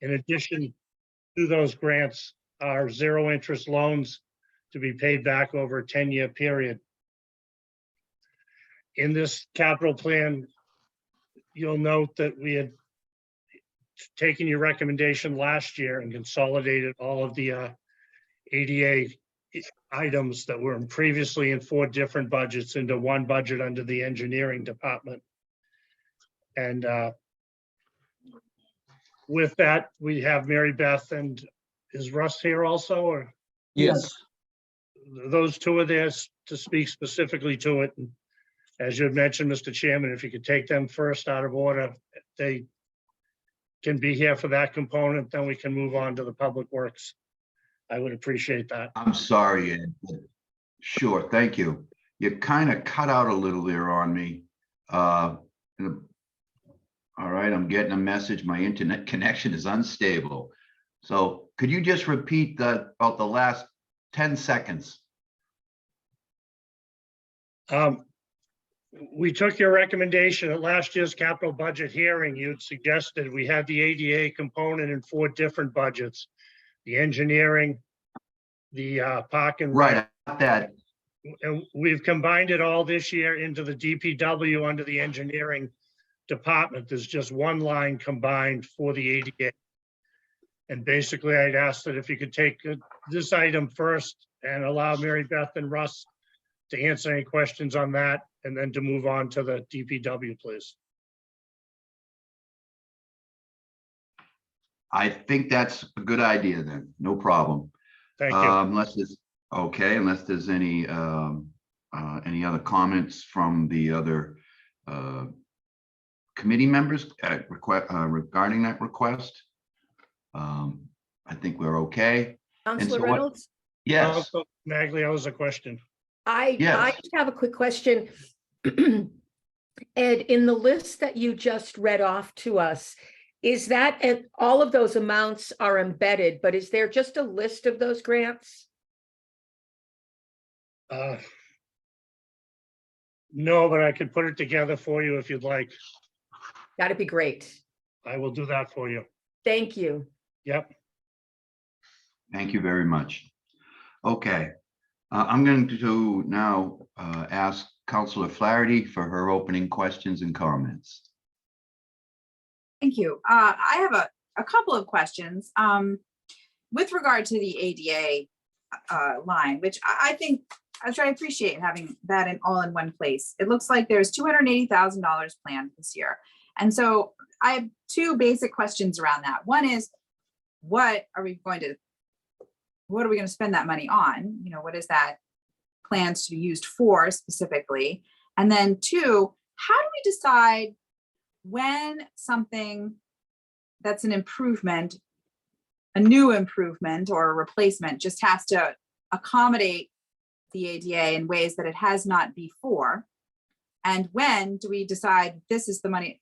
In addition to those grants are zero interest loans to be paid back over a 10-year period. In this capital plan, you'll note that we had taken your recommendation last year and consolidated all of the ADA items that were previously in 4 different budgets into one budget under the engineering department. And with that, we have Mary Beth, and is Russ here also, or? Yes. Those two are there to speak specifically to it. And as you had mentioned, Mr. Chairman, if you could take them first out of order, they can be here for that component, then we can move on to the Public Works. I would appreciate that. I'm sorry, Ed. Sure, thank you. You kind of cut out a little there on me. All right, I'm getting a message. My internet connection is unstable. So could you just repeat about the last 10 seconds? We took your recommendation at last year's capital budget hearing. You'd suggested we had the ADA component in 4 different budgets. The engineering, the park and Right, that. and we've combined it all this year into the DPW under the engineering department. There's just one line combined for the ADA. And basically, I'd ask that if you could take this item first and allow Mary Beth and Russ to answer any questions on that, and then to move on to the DPW, please. I think that's a good idea then. No problem. Thank you. Unless there's unless there's any other comments from the other committee members regarding that request. I think we're okay. Councilor Reynolds? Yes. Maglio has a question. I just have a quick question. Ed, in the list that you just read off to us, is that all of those amounts are embedded, but is there just a list of those grants? No, but I could put it together for you if you'd like. That'd be great. I will do that for you. Thank you. Yep. Thank you very much. Okay. I'm going to now ask Councilor Flaherty for her opening questions and comments. Thank you. I have a couple of questions with regard to the ADA line, which I appreciate having that all in one place. It looks like there's $280,000 planned this year. And so I have 2 basic questions around that. One is, what are we going to spend that money on? You know, what is that plans to be used for specifically? And then 2, how do we decide when something that's an improvement, a new improvement or a replacement, just has to accommodate the ADA in ways that it has not before? And when do we decide this is the money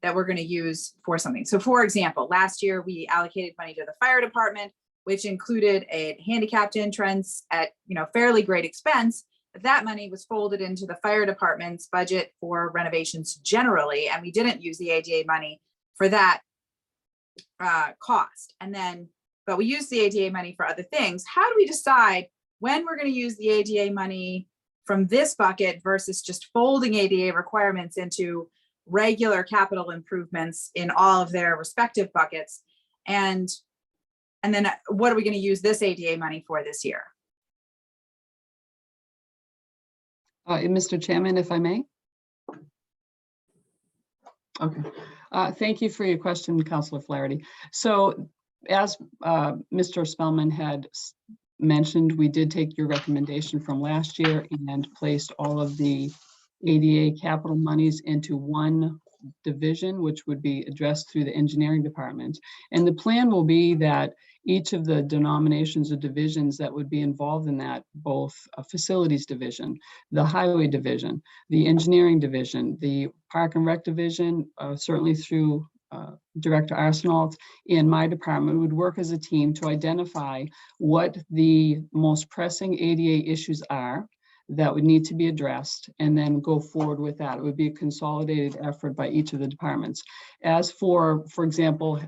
that we're going to use for something? So for example, last year we allocated money to the fire department, which included a handicapped entrance at fairly great expense. But that money was folded into the fire department's budget for renovations generally, and we didn't use the ADA money for that cost. But we used the ADA money for other things. How do we decide when we're going to use the ADA money from this bucket versus just folding ADA requirements into regular capital improvements in all of their respective buckets? And then what are we going to use this ADA money for this year? Mr. Chairman, if I may. Okay. Thank you for your question, Councilor Flaherty. So as Mr. Spellman had mentioned, we did take your recommendation from last year and placed all of the ADA capital monies into one division, which would be addressed through the engineering department. And the plan will be that each of the denominations or divisions that would be involved in that, both a facilities division, the highway division, the engineering division, the park and rec division, certainly through Director Arsenault and my department, would work as a team to identify what the most pressing ADA issues are that would need to be addressed, and then go forward with that. It would be a consolidated effort by each of the departments. As for example,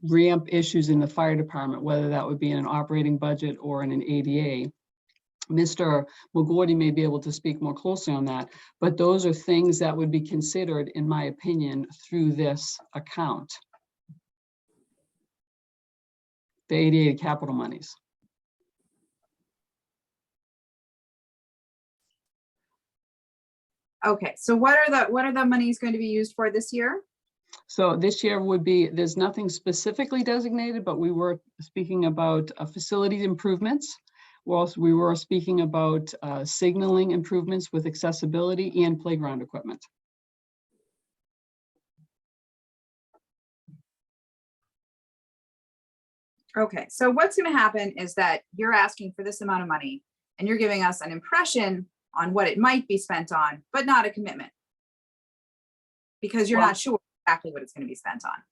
ramp issues in the fire department, whether that would be in an operating budget or in an ADA. Mr. McGorty may be able to speak more closely on that, but those are things that would be considered, in my opinion, through this account. The ADA capital monies. Okay, so what are the monies going to be used for this year? So this year would be, there's nothing specifically designated, but we were speaking about facility improvements. We were speaking about signaling improvements with accessibility and playground equipment. Okay, so what's going to happen is that you're asking for this amount of money and you're giving us an impression on what it might be spent on, but not a commitment. Because you're Well- not sure exactly what it's going to be spent on.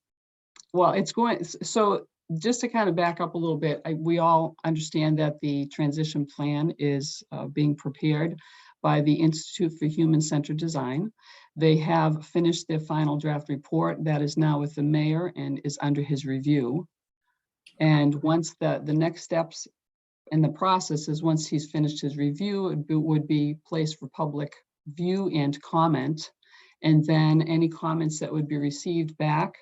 Well, it's going, so just to kind of back up a little bit, we all understand that the transition plan is being prepared by the Institute for Human-Centered Design. They have finished their final draft report that is now with the mayor and is under his review. And once the next steps in the process is, once he's finished his review, it would be placed for public view and comment. And then any comments that would be received back,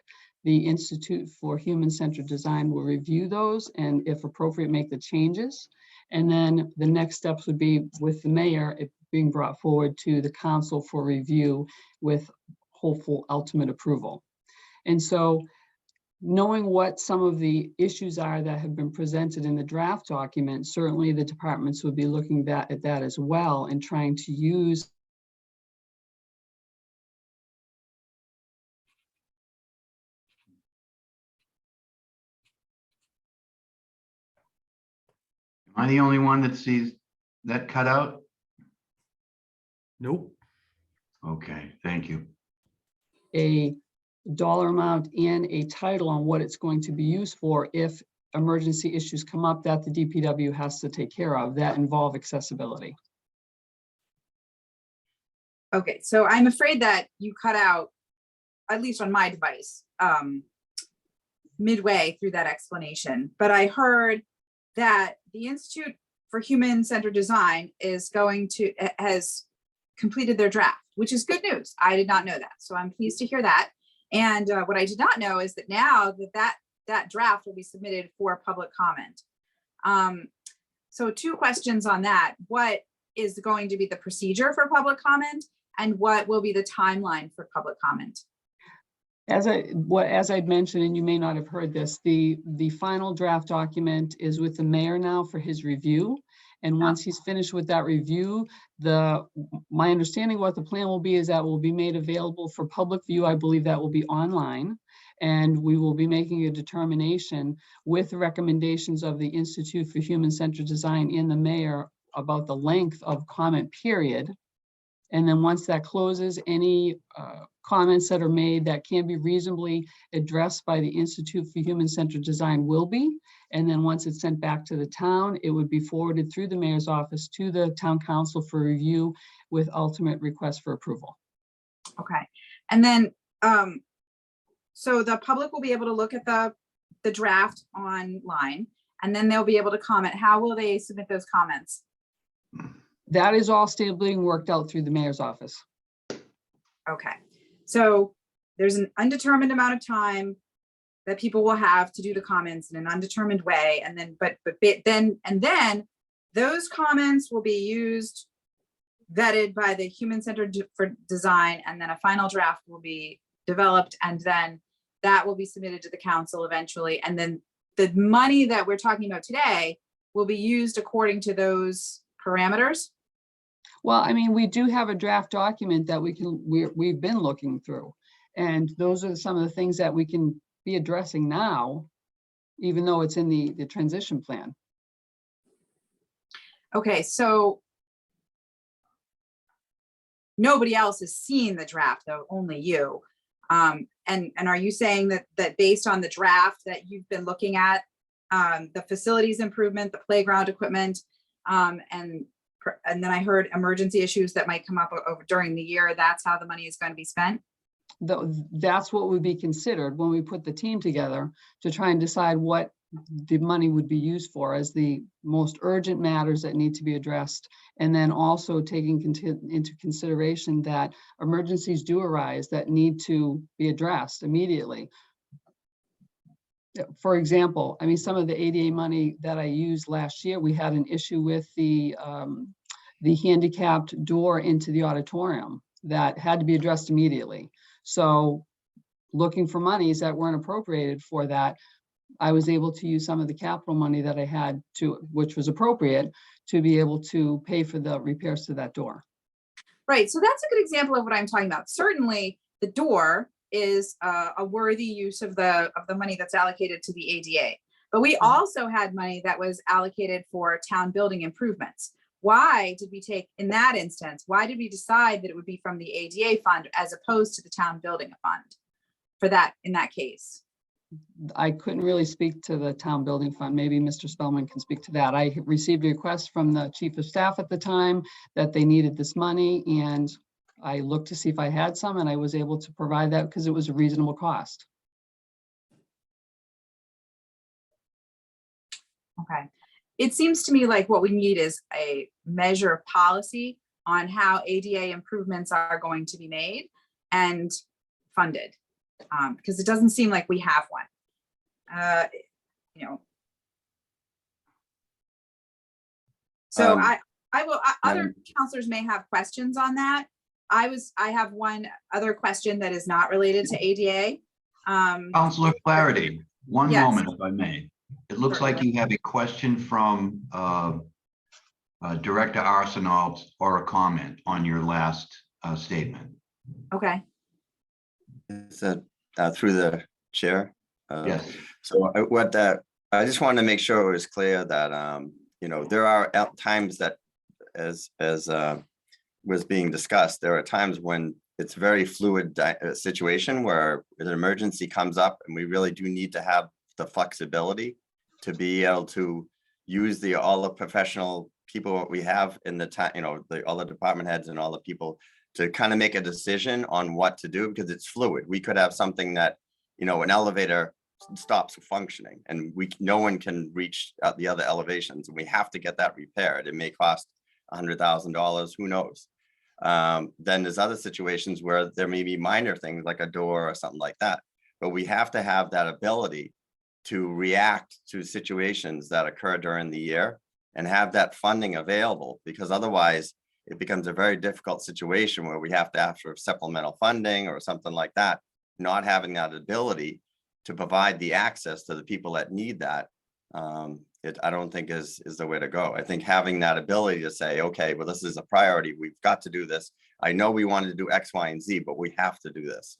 the Institute for Human-Centered Design will review those and, if appropriate, make the changes. And then the next steps would be with the mayor, it being brought forward to the council for review with hopeful ultimate approval. And so, knowing what some of the issues are that have been presented in the draft document, certainly the departments would be looking at that as well and trying to use Am I the only one that sees that cutout? Nope. Okay, thank you. a dollar amount and a title on what it's going to be used for if emergency issues come up that the DPW has to take care of that involve accessibility. Okay, so I'm afraid that you cut out, at least on my device, midway through that explanation, but I heard that the Institute for Human-Centered Design has completed their draft, which is good news. I did not know that, so I'm pleased to hear that. And what I did not know is that now that draft will be submitted for public comment. So 2 questions on that. What is going to be the procedure for public comment, and what will be the timeline for public comment? As I'd mentioned, and you may not have heard this, the final draft document is with the mayor now for his review. And once he's finished with that review, my understanding of what the plan will be is that will be made available for public view. I believe that will be online. And we will be making a determination with the recommendations of the Institute for Human-Centered Design and the mayor about the length of comment period. And then once that closes, any comments that are made that can be reasonably addressed by the Institute for Human-Centered Design will be. And then once it's sent back to the town, it would be forwarded through the mayor's office to the town council for review with ultimate request for approval. Okay, and then, so the public will be able to look at the draft online, and then they'll be able to comment. How will they submit those comments? That is all still being worked out through the mayor's office. Okay, so there's an undetermined amount of time that people will have to do the comments in an undetermined way, and then those comments will be used, vetted by the Human-Centered Design, and then a final draft will be developed, and then that will be submitted to the council eventually, and then the money that we're talking about today will be used according to those parameters. Well, I mean, we do have a draft document that we've been looking through. And those are some of the things that we can be addressing now, even though it's in the transition plan. Okay, so nobody else has seen the draft, though, only you. And are you saying that based on the draft that you've been looking at, the facilities improvement, the playground equipment, and then I heard emergency issues that might come up over during the year, that's how the money is going to be spent? that's what would be considered when we put the team together to try and decide what the money would be used for as the most urgent matters that need to be addressed. And then also taking into consideration that emergencies do arise that need to be addressed immediately. For example, I mean, some of the ADA money that I used last year, we had an issue with the handicapped door into the auditorium that had to be addressed immediately. So looking for monies that weren't appropriated for that, I was able to use some of the capital money that I had which was appropriate, to be able to pay for the repairs to that door. Right, so that's a good example of what I'm talking about. Certainly, the door is a worthy use of the money that's allocated to the ADA. But we also had money that was allocated for town building improvements. Why did we take, in that instance, why did we decide that it would be from the ADA fund as opposed to the town building fund for that, in that case? I couldn't really speak to the town building fund. Maybe Mr. Spellman can speak to that. I received a request from the chief of staff at the time that they needed this money, and I looked to see if I had some, and I was able to provide that because it was a reasonable cost. Okay. It seems to me like what we need is a measure of policy on how ADA improvements are going to be made and funded. Because it doesn't seem like we have one. You know. So I will, other counselors may have questions on that. I have one other question that is not related to ADA. Counselor Flaherty, one Yes. moment, if I may. It looks like you have a question from Director Arsenault or a comment on your last statement. Okay. Is that through the chair? Yes. So I just wanted to make sure it was clear that you know, there are times that, as was being discussed, there are times when it's a very fluid situation where an emergency comes up and we really do need to have the flexibility to be able to use all the professional people that we have in the time, you know, all the department heads and all the people to kind of make a decision on what to do, because it's fluid. We could have something that, you know, an elevator stops functioning and no one can reach the other elevations, and we have to get that repaired. It may cost $100,000, who knows? Then there's other situations where there may be minor things like a door or something like that, but we have to have that ability to react to situations that occur during the year and have that funding available, because otherwise it becomes a very difficult situation where we have to ask for supplemental funding or something like that. Not having that ability to provide the access to the people that need that, I don't think is the way to go. I think having that ability to say, okay, well, this is a priority. We've got to do this. I know we wanted to do X, Y, and Z, but we have to do this.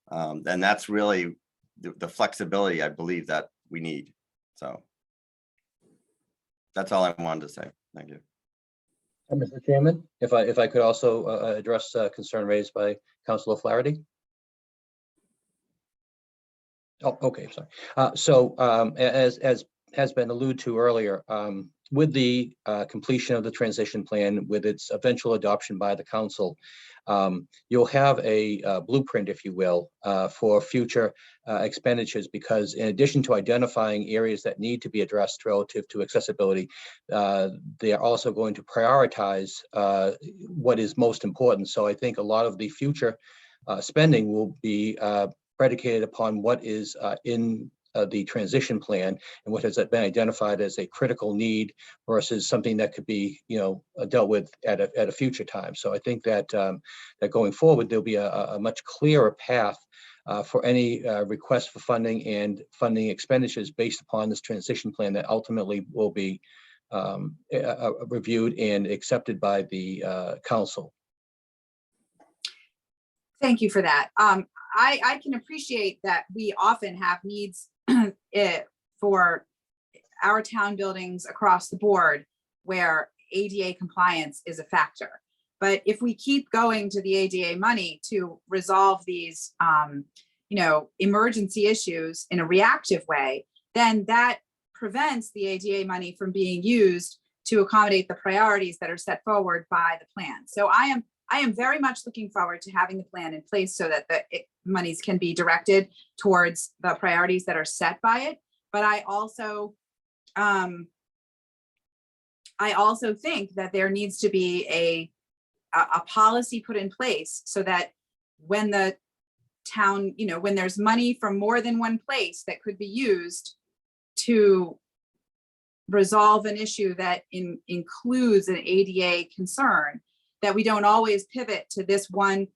And that's really the flexibility I believe that we need. So that's all I wanted to say. Thank you. Mr. Chairman, if I could also address a concern raised by Councilor Flaherty. Oh, okay, sorry. So as has been alluded to earlier, with the completion of the transition plan, with its eventual adoption by the council, you'll have a blueprint, if you will, for future expenditures, because in addition to identifying areas that need to be addressed relative to accessibility, they are also going to prioritize what is most important. So I think a lot of the future spending will be predicated upon what is in the transition plan and what has been identified as a critical need versus something that could be, you know, dealt with at a future time. So I think that that going forward, there'll be a much clearer path for any request for funding and funding expenditures based upon this transition plan that ultimately will be reviewed and accepted by the council. Thank you for that. I can appreciate that we often have needs for our town buildings across the board where ADA compliance is a factor. But if we keep going to the ADA money to resolve these, you know, emergency issues in a reactive way, then that prevents the ADA money from being used to accommodate the priorities that are set forward by the plan. So I am I am very much looking forward to having the plan in place so that the monies can be directed towards the priorities that are set by it. But I also think that there needs to be a policy put in place so that when the town, when there's money from more than one place that could be used to resolve an issue that includes an ADA concern, that we don't always pivot to this one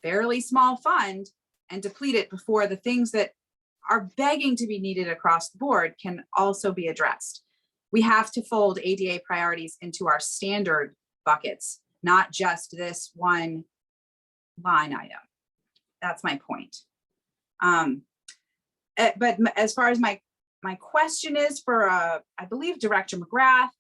fairly small fund and deplete it before the things that are begging to be needed across the board can also be addressed. We have to fold ADA priorities into our standard buckets, not just this one line item. That's my point. But as far as my question is for, I believe, Director McGrath,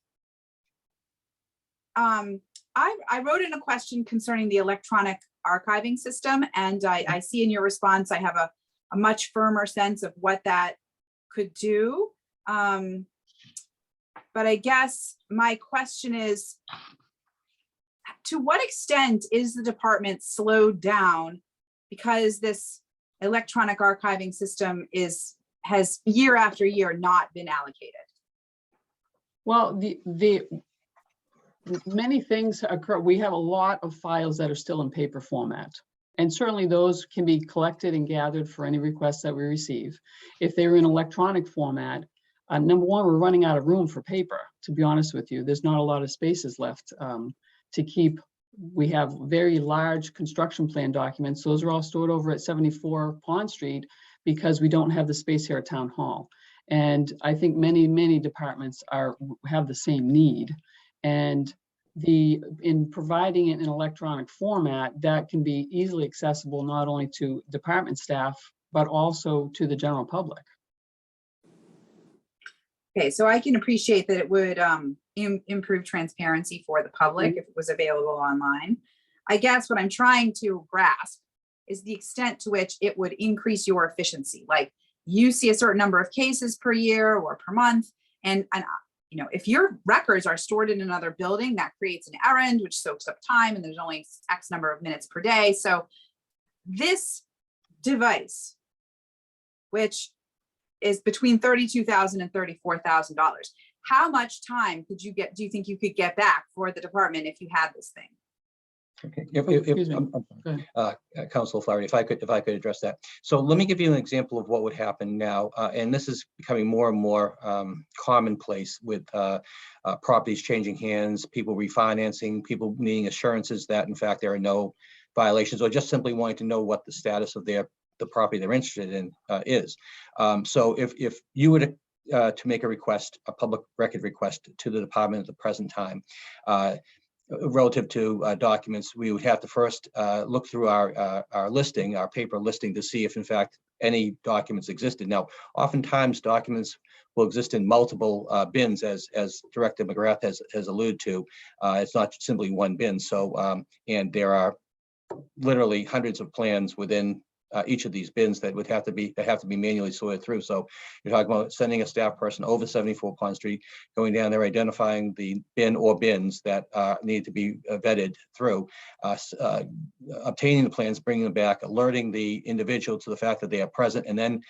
I wrote in a question concerning the electronic archiving system, and I see in your response, I have a much firmer sense of what that could do. But I guess my question is, to what extent is the department slowed down because this electronic archiving system has year after year not been allocated? Well, the many things occur. We have a lot of files that are still in paper format. And certainly those can be collected and gathered for any requests that we receive. If they're in electronic format, number one, we're running out of room for paper, to be honest with you. There's not a lot of spaces left to keep. We have very large construction plan documents. Those are all stored over at 74 Pond Street because we don't have the space here at Town Hall. And I think many departments have the same need. And in providing it in electronic format, that can be easily accessible not only to department staff, but also to the general public. Okay, so I can appreciate that it would improve transparency for the public if it was available online. I guess what I'm trying to grasp is the extent to which it would increase your efficiency. Like, you see a certain number of cases per year or per month, and if your records are stored in another building, that creates an errand, which soaks up time, and there's only X number of minutes per day. So this device, which is between $32,000 and $34,000, how much time do you think you could get back for the department if you had this thing? Okay. Excuse me. Go ahead. Council Flaherty, if I could address that. So let me give you an example of what would happen now, and this is becoming more and more commonplace with properties changing hands, people refinancing, people needing assurances that in fact there are no violations, or just simply wanting to know what the status of the property they're interested in is. So if you were to make a request, a public record request to the department at the present time, relative to documents, we would have to first look through our listing, our paper listing, to see if in fact any documents existed. Now, oftentimes documents will exist in multiple bins, as Director McGrath has alluded to. It's not simply one bin. So, and there are literally hundreds of plans within each of these bins that have to be manually sorted through. So you're talking about sending a staff person over 74 Pond Street, going down there, identifying the bin or bins that need to be vetted through, obtaining the plans, bringing them back, alerting the individual to the fact that they are present, and then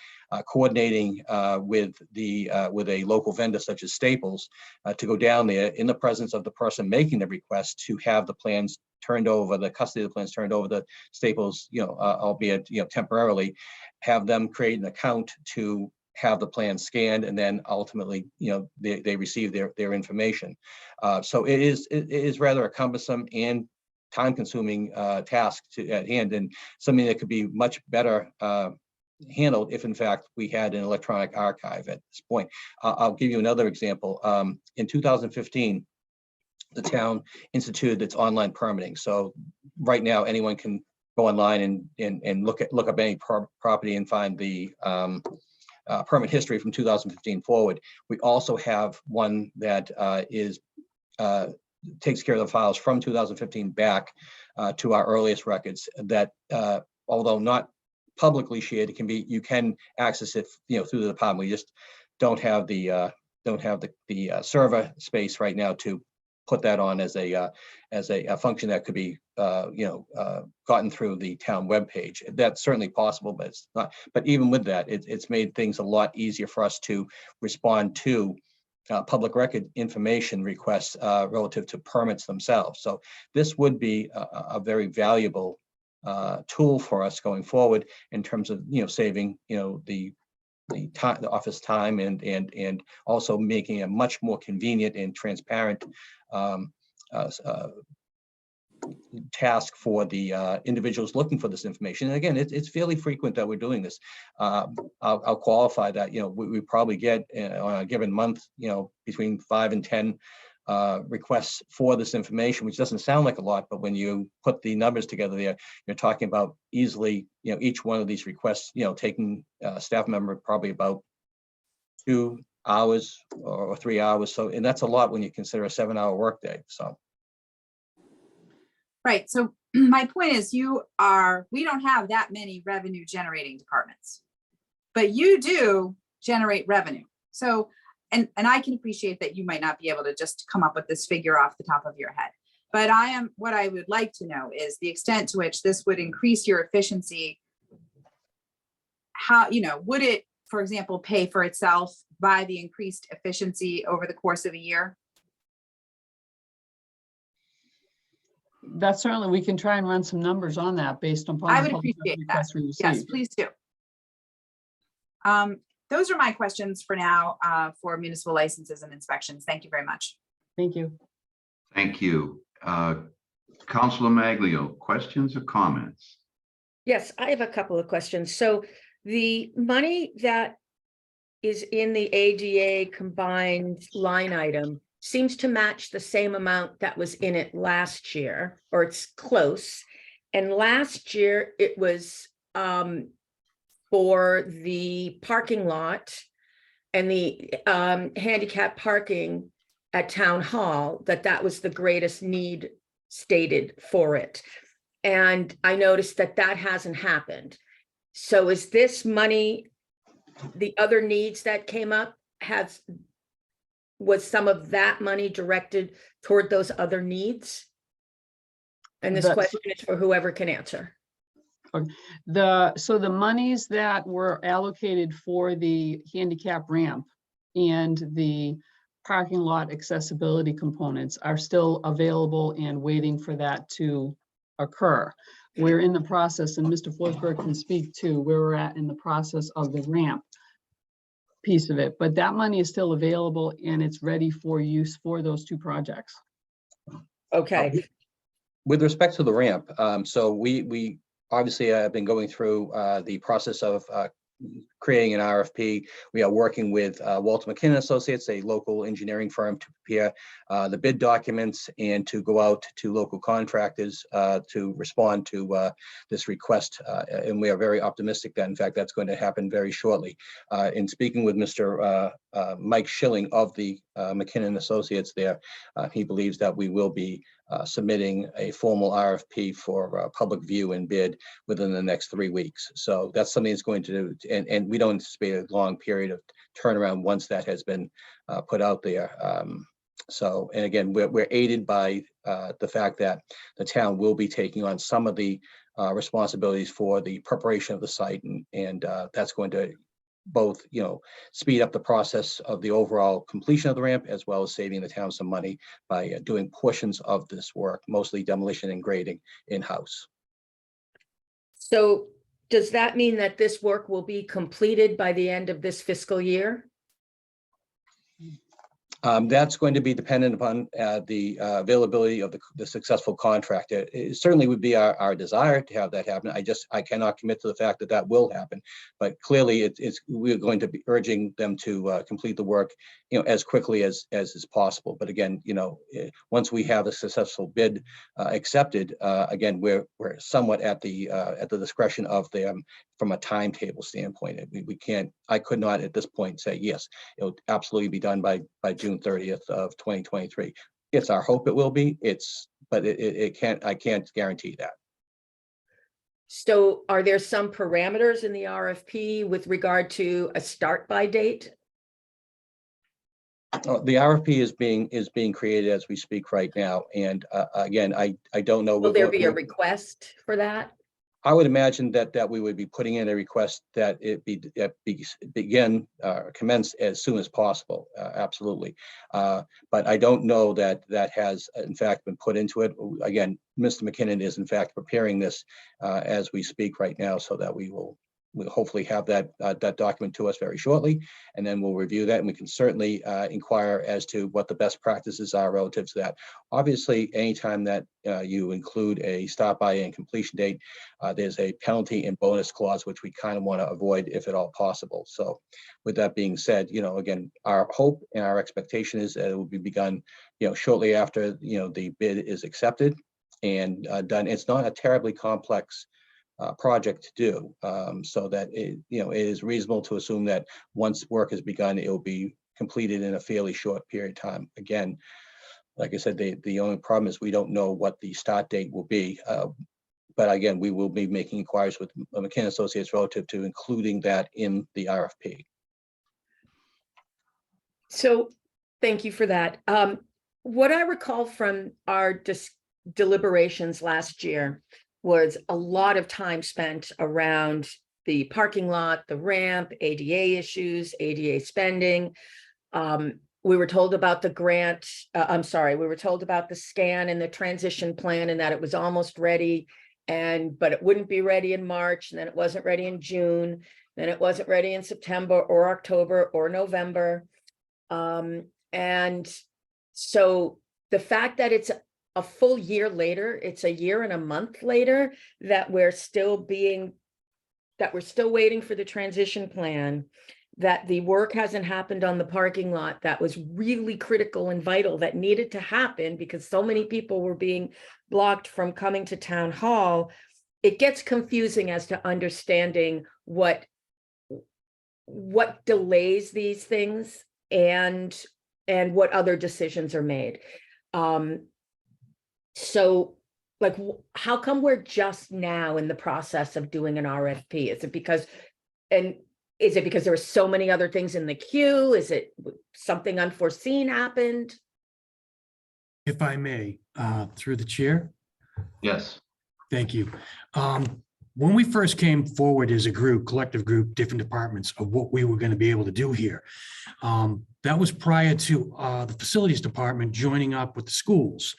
coordinating with a local vendor such as Staples to go down there in the presence of the person making the request to have the plans turned over, the custody of the plans turned over to Staples, albeit temporarily, have them create an account to have the plan scanned, and then ultimately, they receive their information. So it is rather a cumbersome and time-consuming task at hand, and something that could be much better handled if in fact we had an electronic archive at this point. I'll give you another example. In 2015, the town instituted its online permitting. So right now, anyone can go online and look up any property and find the permit history from 2015 forward. We also have one that takes care of the files from 2015 back to our earliest records that, although not publicly shared, you can access it through the department. We just don't have the server space right now to put that on as a function that could be gotten through the town webpage. That's certainly possible, but it's not. But even with that, it's made things a lot easier for us to respond to public record information requests relative to permits themselves. So this would be a very valuable tool for us going forward in terms of, saving, the time, the office time, and also making a much more convenient and transparent task for the individuals looking for this information. And again, it's fairly frequent that we're doing this. I'll qualify that, we probably get on a given month, between 5 and 10 requests for this information, which doesn't sound like a lot, but when you put the numbers together there, you're talking about easily, each one of these requests, taking a staff member probably about 2 hours or 3 hours. So, and that's a lot when you consider a 7-hour workday. So. Right, so my point is we don't have that many revenue generating departments, but you do generate revenue. So, and I can appreciate that you might not be able to just come up with this figure off the top of your head. But what I would like to know is the extent to which this would increase your efficiency. How, would it, for example, pay for itself by the increased efficiency over the course of a year? That's certainly, we can try and run some numbers on that based upon. I the would public appreciate requests that. we Yes, received. please do. Those are my questions for now for municipal licenses and inspections. Thank you very much. Thank you. Thank you. Councilor Maglio, questions or comments? Yes, I have a couple of questions. So the money that is in the ADA combined line item seems to match the same amount that was in it last year, or it's close. And last year it was for the parking lot and the handicap parking at Town Hall, that was the greatest need stated for it. And I noticed that hasn't happened. So is this money, the other needs that came up, was some of that money directed toward those other needs? And this question is for whoever can answer. So the monies that were allocated for the handicap ramp and the parking lot accessibility components are still available and waiting for that to occur. We're in the process, and Mr. Forsberg can speak to where we're at in the process of the ramp piece of it, but that money is still available and it's ready for use for those two projects. Okay. With respect to the ramp, so we obviously have been going through the process of creating an RFP. We are working with Walter McKinnon Associates, a local engineering firm, to prepare the bid documents and to go out to local contractors to respond to this request. And we are very optimistic that, in fact, that's going to happen very shortly. In speaking with Mr. Mike Schilling of the McKinnon Associates there, he believes that we will be submitting a formal RFP for public view and bid within the next 3 weeks. So that's something that's going to, and we don't anticipate a long period of turnaround once that has been put out there. So, and again, we're aided by the fact that the town will be taking on some of the responsibilities for the preparation of the site, and that's going to both, speed up the process of the overall completion of the ramp, as well as saving the town some money by doing portions of this work, mostly demolition and grading in-house. So does that mean that this work will be completed by the end of this fiscal year? That's going to be dependent upon the availability of the successful contractor. It certainly would be our desire to have that happen. I cannot commit to the fact that that will happen, but clearly we're going to be urging them to complete the work, as quickly as is possible. But again, once we have a successful bid accepted, again, we're somewhat at the discretion of them from a timetable standpoint. I could not at this point say, yes, it'll absolutely be done by June 30th of 2023. It's our hope it will be. But I can't guarantee that. So are there some parameters in the RFP with regard to a start by date? The RFP is being created as we speak right now. And again, I don't know. Will there be a request for that? I would imagine that we would be putting in a request that it commence as soon as possible. Absolutely. But I don't know that has in fact been put into it. Again, Mr. McKinnon is in fact preparing this as we speak right now, so that we'll hopefully have that document to us very shortly, and then we'll review that, and we can certainly inquire as to what the best practices are relative to that. Obviously, anytime that you include a start by and completion date, there's a penalty and bonus clause, which we kind of want to avoid if at all possible. So with that being said, again, our hope and our expectation is that it will be begun, shortly after, the bid is accepted and done. It's not a terribly complex project to do, so that it is reasonable to assume that once work has begun, it will be completed in a fairly short period of time. Again, like I said, the only problem is we don't know what the start date will be. But again, we will be making inquiries with McKinnon Associates relative to including that in the RFP. So thank you for that. What I recall from our deliberations last year was a lot of time spent around the parking lot, the ramp, ADA issues, ADA spending. We were told about the grant. We were told about the scan and the transition plan, and that it was almost ready, but it wouldn't be ready in March, and then it wasn't ready in June, then it wasn't ready in September or October or November. And so the fact that it's a full year later, it's a year and a month later, that we're still waiting for the transition plan, that the work hasn't happened on the parking lot that was really critical and vital, that needed to happen because so many people were being blocked from coming to town hall. It gets confusing as to understanding what delays these things and what other decisions are made. So like, how come we're just now in the process of doing an RFP? Is it because there were so many other things in the queue? Is it something unforeseen happened? If I may, through the chair. Yes. Thank you. When we first came forward as a group, collective group, different departments of what we were going to be able to do here, that was prior to the facilities department joining up with the schools,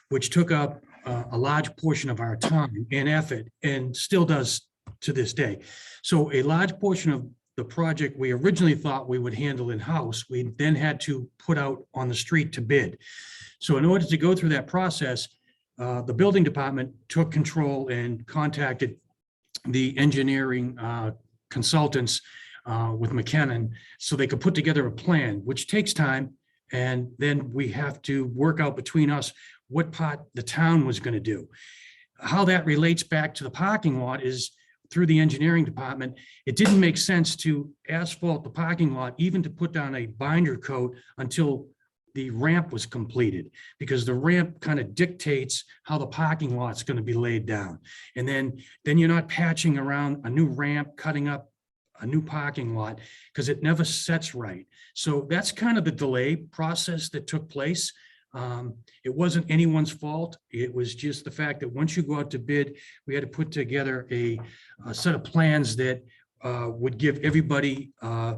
which took up a large portion of our time and effort, and still does to this day. So a large portion of the project we originally thought we would handle in-house, we then had to put out on the street to bid. So in order to go through that process, the building department took control and contacted the engineering consultants with McKinnon, so they could put together a plan, which takes time. And then we have to work out between us what part the town was going to do. How that relates back to the parking lot is through the engineering department. It didn't make sense to asphalt the parking lot, even to put down a binder coat until the ramp was completed, because the ramp kind of dictates how the parking lot's going to be laid down. And then you're not patching around a new ramp, cutting up a new parking lot, because it never sets right. So that's kind of the delay process that took place. It wasn't anyone's fault. It was just the fact that once you go out to bid, we had to put together a set of plans that would give everybody a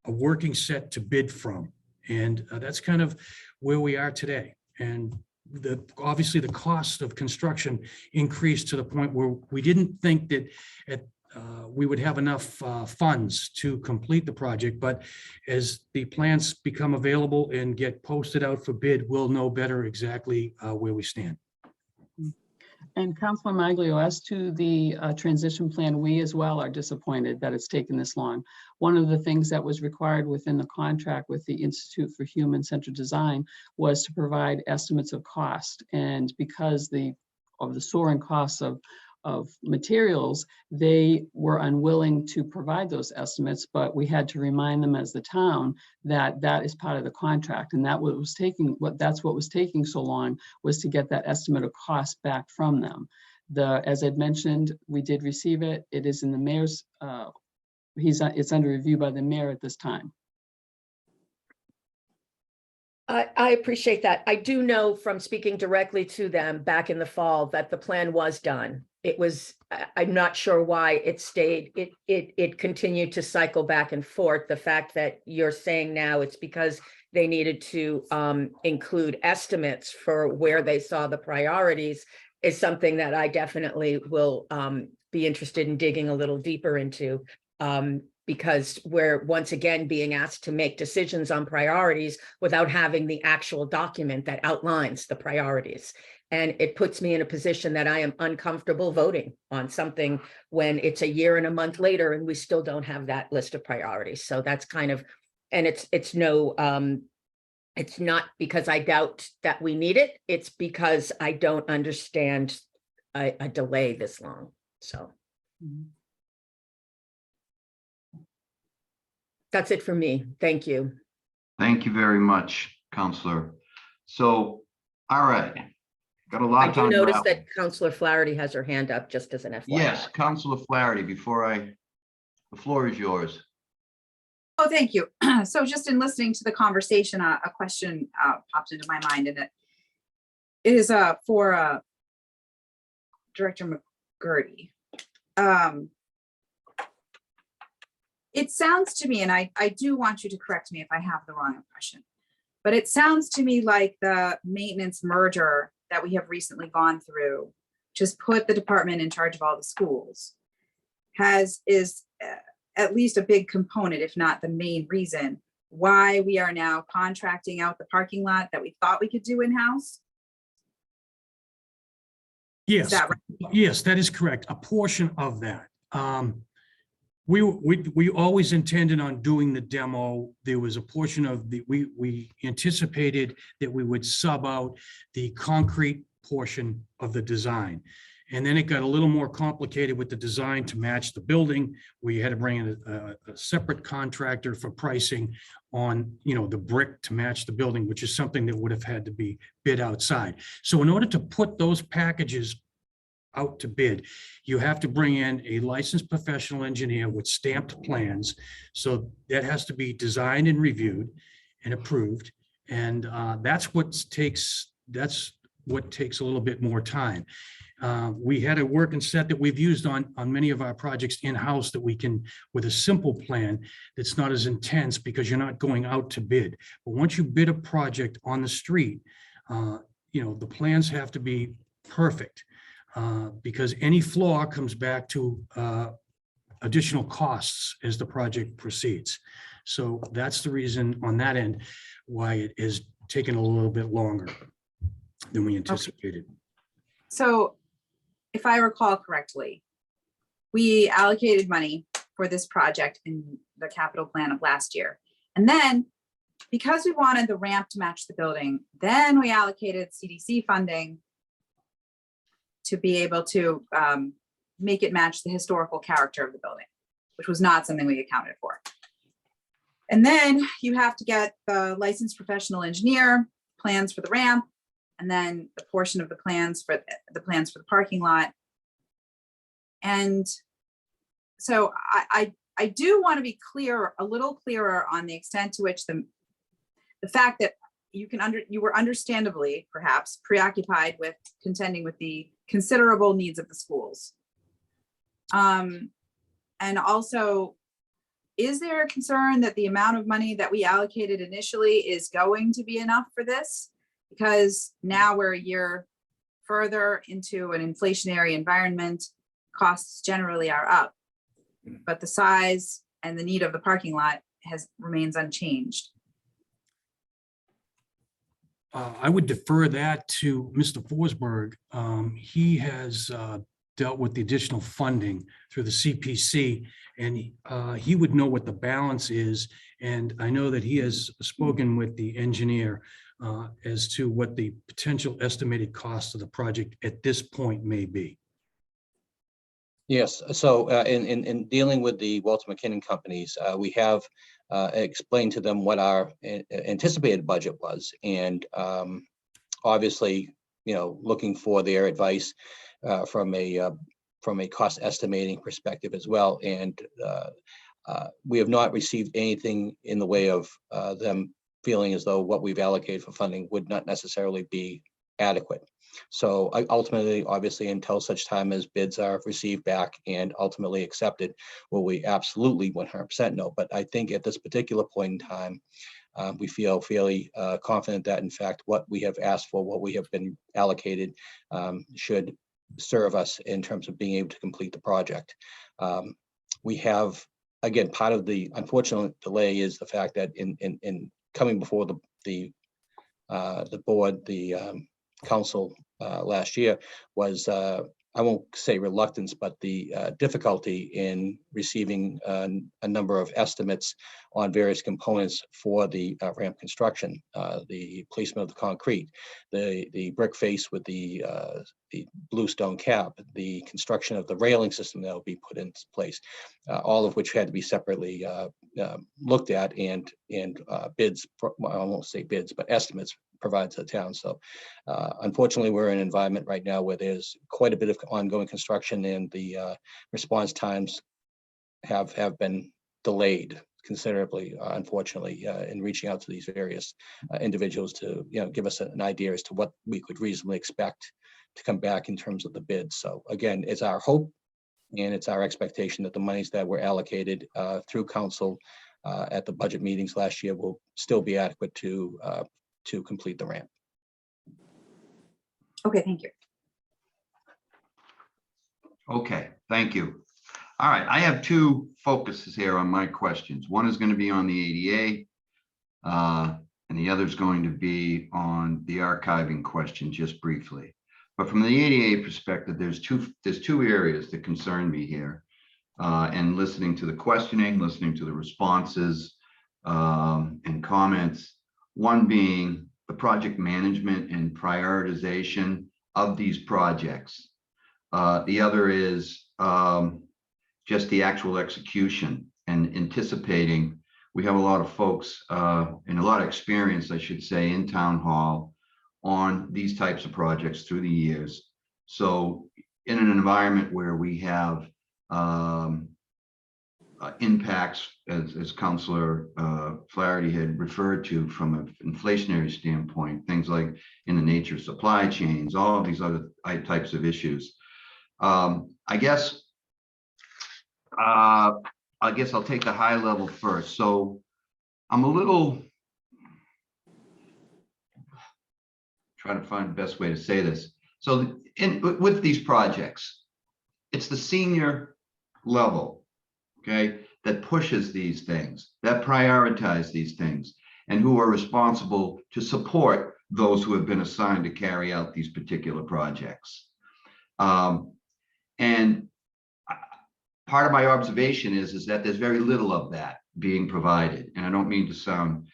working set to bid from. And that's kind of where we are today. And obviously the cost of construction increased to the point where we didn't think that we would have enough funds to complete the project. But as the plans become available and get posted out for bid, we'll know better exactly where we stand. And Councilor Maglio, as to the transition plan, we as well are disappointed that it's taken this long. One of the things that was required within the contract with the Institute for Human-Centered Design was to provide estimates of cost. And because of the soaring costs of materials, they were unwilling to provide those estimates, but we had to remind them as the town that that is part of the contract, and that's what was taking so long, was to get that estimate of cost back from them. As I'd mentioned, we did receive it. It is in the mayor's, it's under review by the mayor at this time. I appreciate that. I do know from speaking directly to them back in the fall that the plan was done. It was, I'm not sure why it stayed, it continued to cycle back and forth. The fact that you're saying now it's because they needed to include estimates for where they saw the priorities is something that I definitely will be interested in digging a little deeper into. Because we're once again being asked to make decisions on priorities without having the actual document that outlines the priorities. And it puts me in a position that I am uncomfortable voting on something when it's a year and a month later and we still don't have that list of priorities. So that's kind of, and it's not because I doubt that we need it. It's because I don't understand a delay this long. So. That's it for me. Thank you. Thank you very much, Counselor. So, all right, got a lot. I do notice that Counselor Flaherty has her hand up, just as an FYI. Yes, Counselor Flaherty, the floor is yours. Oh, thank you. So just in listening to the conversation, a question popped into my mind, and it is for Director McGurty. It sounds to me, and I do want you to correct me if I have the wrong impression, but it sounds to me like the maintenance merger that we have recently gone through, just put the department in charge of all the schools, is at least a big component, if not the main reason, why we are now contracting out the parking lot that we thought we could do in-house. Yes, Is that right? yes, that is correct. A portion of that. We always intended on doing the demo. There was a portion of we anticipated that we would sub out the concrete portion of the design. And then it got a little more complicated with the design to match the building. We had to bring in a separate contractor for pricing on, the brick to match the building, which is something that would have had to be bid outside. So in order to put those packages out to bid, you have to bring in a licensed professional engineer with stamped plans. So that has to be designed and reviewed and approved. And that's what takes a little bit more time. We had a working set that we've used on many of our projects in-house that we can, with a simple plan that's not as intense because you're not going out to bid. But once you bid a project on the street, the plans have to be perfect. Because any flaw comes back to additional costs as the project proceeds. So that's the reason on that end why it is taking a little bit longer than we anticipated. Okay. So if I recall correctly, we allocated money for this project in the capital plan of last year. And then because we wanted the ramp to match the building, then we allocated CDC funding to be able to make it match the historical character of the building, which was not something we accounted for. And then you have to get the licensed professional engineer, plans for the ramp, and then the portion of the plans for the parking lot. And so I do want to be clear, a little clearer on the extent to which the fact that you were understandably perhaps preoccupied with contending with the considerable needs of the schools. And also, is there a concern that the amount of money that we allocated initially is going to be enough for this? Because now we're a year further into an inflationary environment, costs generally are up, but the size and the need of the parking lot remains unchanged. I would defer that to Mr. Forsberg. He has dealt with the additional funding through the CPC, and he would know what the balance is. And I know that he has spoken with the engineer as to what the potential estimated cost of the project at this point may be. Yes, so in dealing with the Walter McKinnon companies, we have explained to them what our anticipated budget was, and obviously, looking for their advice from a cost estimating perspective as well. And we have not received anything in the way of them feeling as though what we've allocated for funding would not necessarily be adequate. So ultimately, obviously, until such time as bids are received back and ultimately accepted, will we absolutely 100% know. But I think at this particular point in time, we feel fairly confident that in fact, what we have asked for, what we have been allocated should serve us in terms of being able to complete the project. We have, again, part of the unfortunate delay is the fact that in coming before the board, the council last year was, I won't say reluctance, but the difficulty in receiving a number of estimates on various components for the ramp construction, the placement of the concrete, the brick face with the bluestone cap, the construction of the railing system that will be put into place, all of which had to be separately looked at and bids, I won't say bids, but estimates provided to the town. So unfortunately, we're in an environment right now where there's quite a bit of ongoing construction, and the response times have been delayed considerably, unfortunately, in reaching out to these various individuals to give us an idea as to what we could reasonably expect to come back in terms of the bids. So again, it's our hope and it's our expectation that the monies that were allocated through council at the budget meetings last year will still be adequate to complete the ramp. Okay, thank you. Okay, thank you. All right, I have two focuses here on my questions. One is going to be on the ADA, and the other is going to be on the archiving question, just briefly. But from the ADA perspective, there's two areas that concern me here. And listening to the questioning, listening to the responses and comments, one being the project management and prioritization of these projects. The other is just the actual execution and anticipating. We have a lot of folks and a lot of experience, I should say, in town hall on these types of projects through the years. So in an environment where we have impacts, as Councillor Flaherty had referred to from an inflationary standpoint, things like in the nature of supply chains, all of these other types of issues. I guess I'll take the high level first. So I'm a little trying to find the best way to say this. So with these projects, it's the senior level, okay, that pushes these things, that prioritize these things, and who are responsible to support those who have been assigned to carry out these particular projects. And part of my observation is that there's very little of that being provided. And I don't mean to sound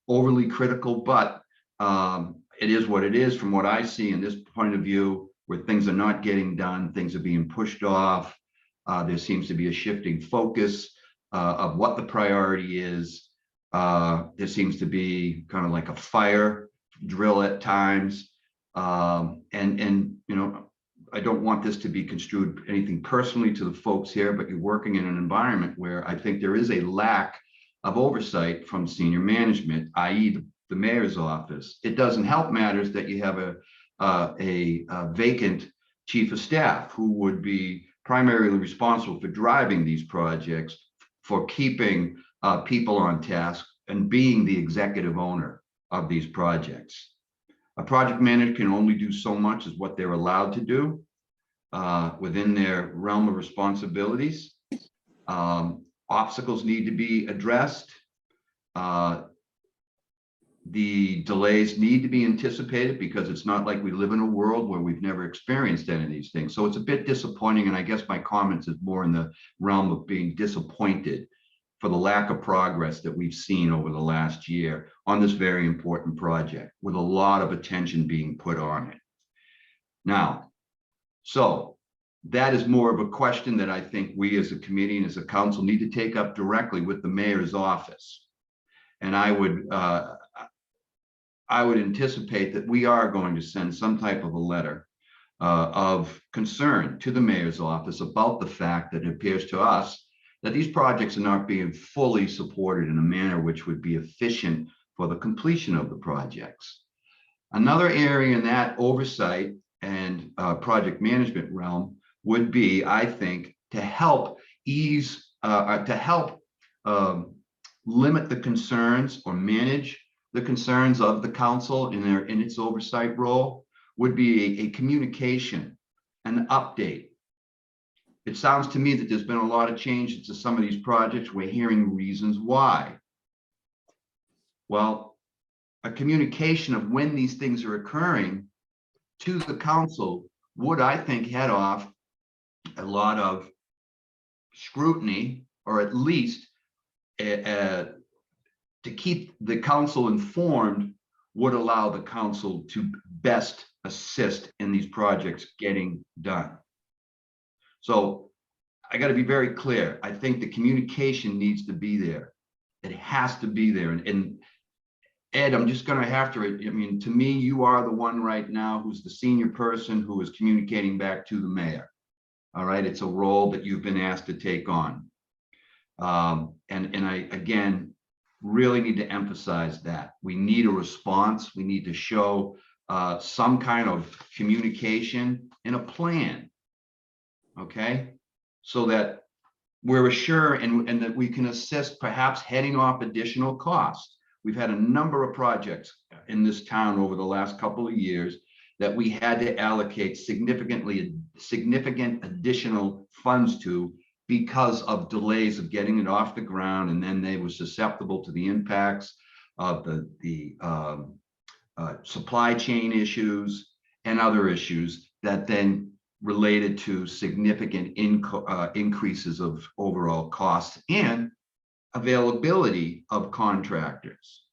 overly critical, but it is what it is from what I see in this point of view, where things are not getting done, things are being pushed off. There seems to be a shifting focus of what the priority is. There seems to be kind of like a fire drill at times. And I don't want this to be construed anything personally to the folks here, but you're working in an environment where I think there is a lack of oversight from senior management, i.e. the mayor's office. It doesn't help matters that you have a vacant chief of staff who would be primarily responsible for driving these projects, for keeping people on task and being the executive owner of these projects. A project manager can only do so much as what they're allowed to do within their realm of responsibilities. Obstacles need to be addressed. The delays need to be anticipated because it's not like we live in a world where we've never experienced any of these things. So it's a bit disappointing. And I guess my comments is more in the realm of being disappointed for the lack of progress that we've seen over the last year on this very important project, with a lot of attention being put on it. Now, so that is more of a question that I think we as a committee and as a council need to take up directly with the mayor's office. And I would anticipate that we are going to send some type of a letter of concern to the mayor's office about the fact that it appears to us that these projects are not being fully supported in a manner which would be efficient for the completion of the projects. Another area in that oversight and project management realm would be, I think, to help ease, limit the concerns or manage the concerns of the council in its oversight role, would be a communication, an update. It sounds to me that there's been a lot of changes to some of these projects. We're hearing reasons why. Well, a communication of when these things are occurring to the council would, I think, head off a lot of scrutiny, or at least to keep the council informed would allow the council to best assist in these projects getting done. So I got to be very clear. I think the communication needs to be there. It has to be there. And Ed, I'm just going to have to, I mean, to me, you are the one right now who's the senior person who is communicating back to the mayor. All right. It's a role that you've been asked to take on. And I, again, really need to emphasize that we need a response. We need to show some kind of communication and a plan. Okay. So that we're assured and that we can assist, perhaps heading off additional costs. We've had a number of projects in this town over the last couple of years that we had to allocate significant additional funds to because of delays of getting it off the ground, and then they were susceptible to the impacts of the supply chain issues and other issues that then related to significant increases of overall costs and availability of contractors.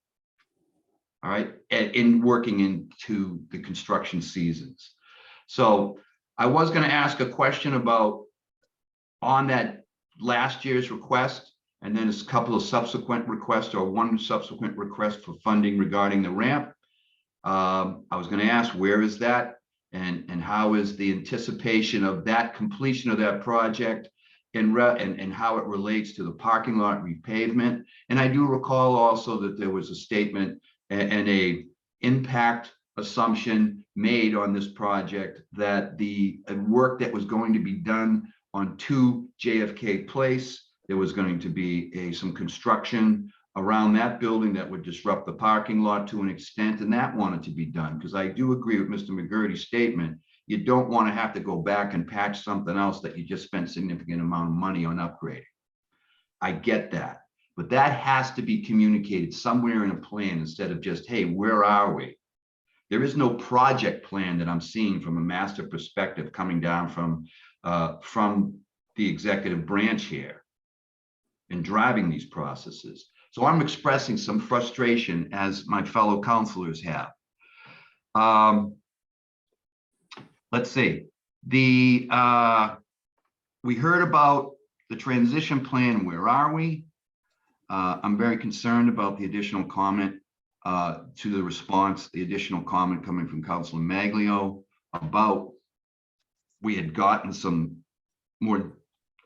All right, in working into the construction seasons. So I was going to ask a question about on that last year's request, and then a couple of subsequent requests, or one subsequent request for funding regarding the ramp. I was going to ask, where is that? And how is the anticipation of that completion of that project and how it relates to the parking lot repavement? And I do recall also that there was a statement and a impact assumption made on this project that the work that was going to be done on 2 JFK Place, there was going to be some construction around that building that would disrupt the parking lot to an extent, and that wanted to be done, because I do agree with Mr. McGurty's statement. You don't want to have to go back and patch something else that you just spent significant amount of money on upgrading. I get that, but that has to be communicated somewhere in a plan instead of just, hey, where are we? There is no project plan that I'm seeing from a master perspective coming down from the executive branch here and driving these processes. So I'm expressing some frustration, as my fellow councilors have. Let's see. We heard about the transition plan. Where are we? I'm very concerned about the additional comment to the response, the additional comment coming from Councilor Maglio about we had gotten some more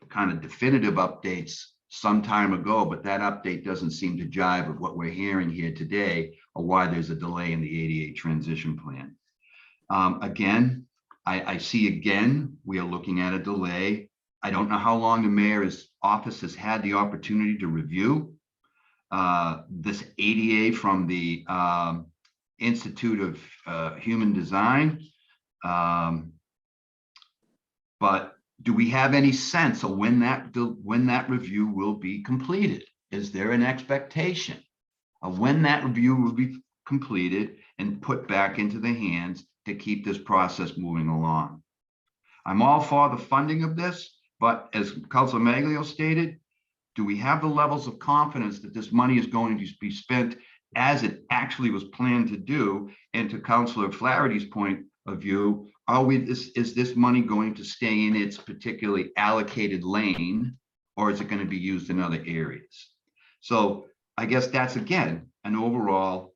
kind of definitive updates some time ago, but that update doesn't seem to jive with what we're hearing here today, or why there's a delay in the 88 transition plan. Again, I see again, we are looking at a delay. I don't know how long the mayor's office has had the opportunity to review this ADA from the Institute of Human Design. But do we have any sense of when that review will be completed? Is there an expectation of when that review will be completed and put back into the hands to keep this process moving along? I'm all for the funding of this, but as Councilor Maglio stated, do we have the levels of confidence that this money is going to be spent as it actually was planned to do? And to Councilor Flaherty's point of view, is this money going to stay in its particularly allocated lane, or is it going to be used in other areas? So I guess that's, again, an overall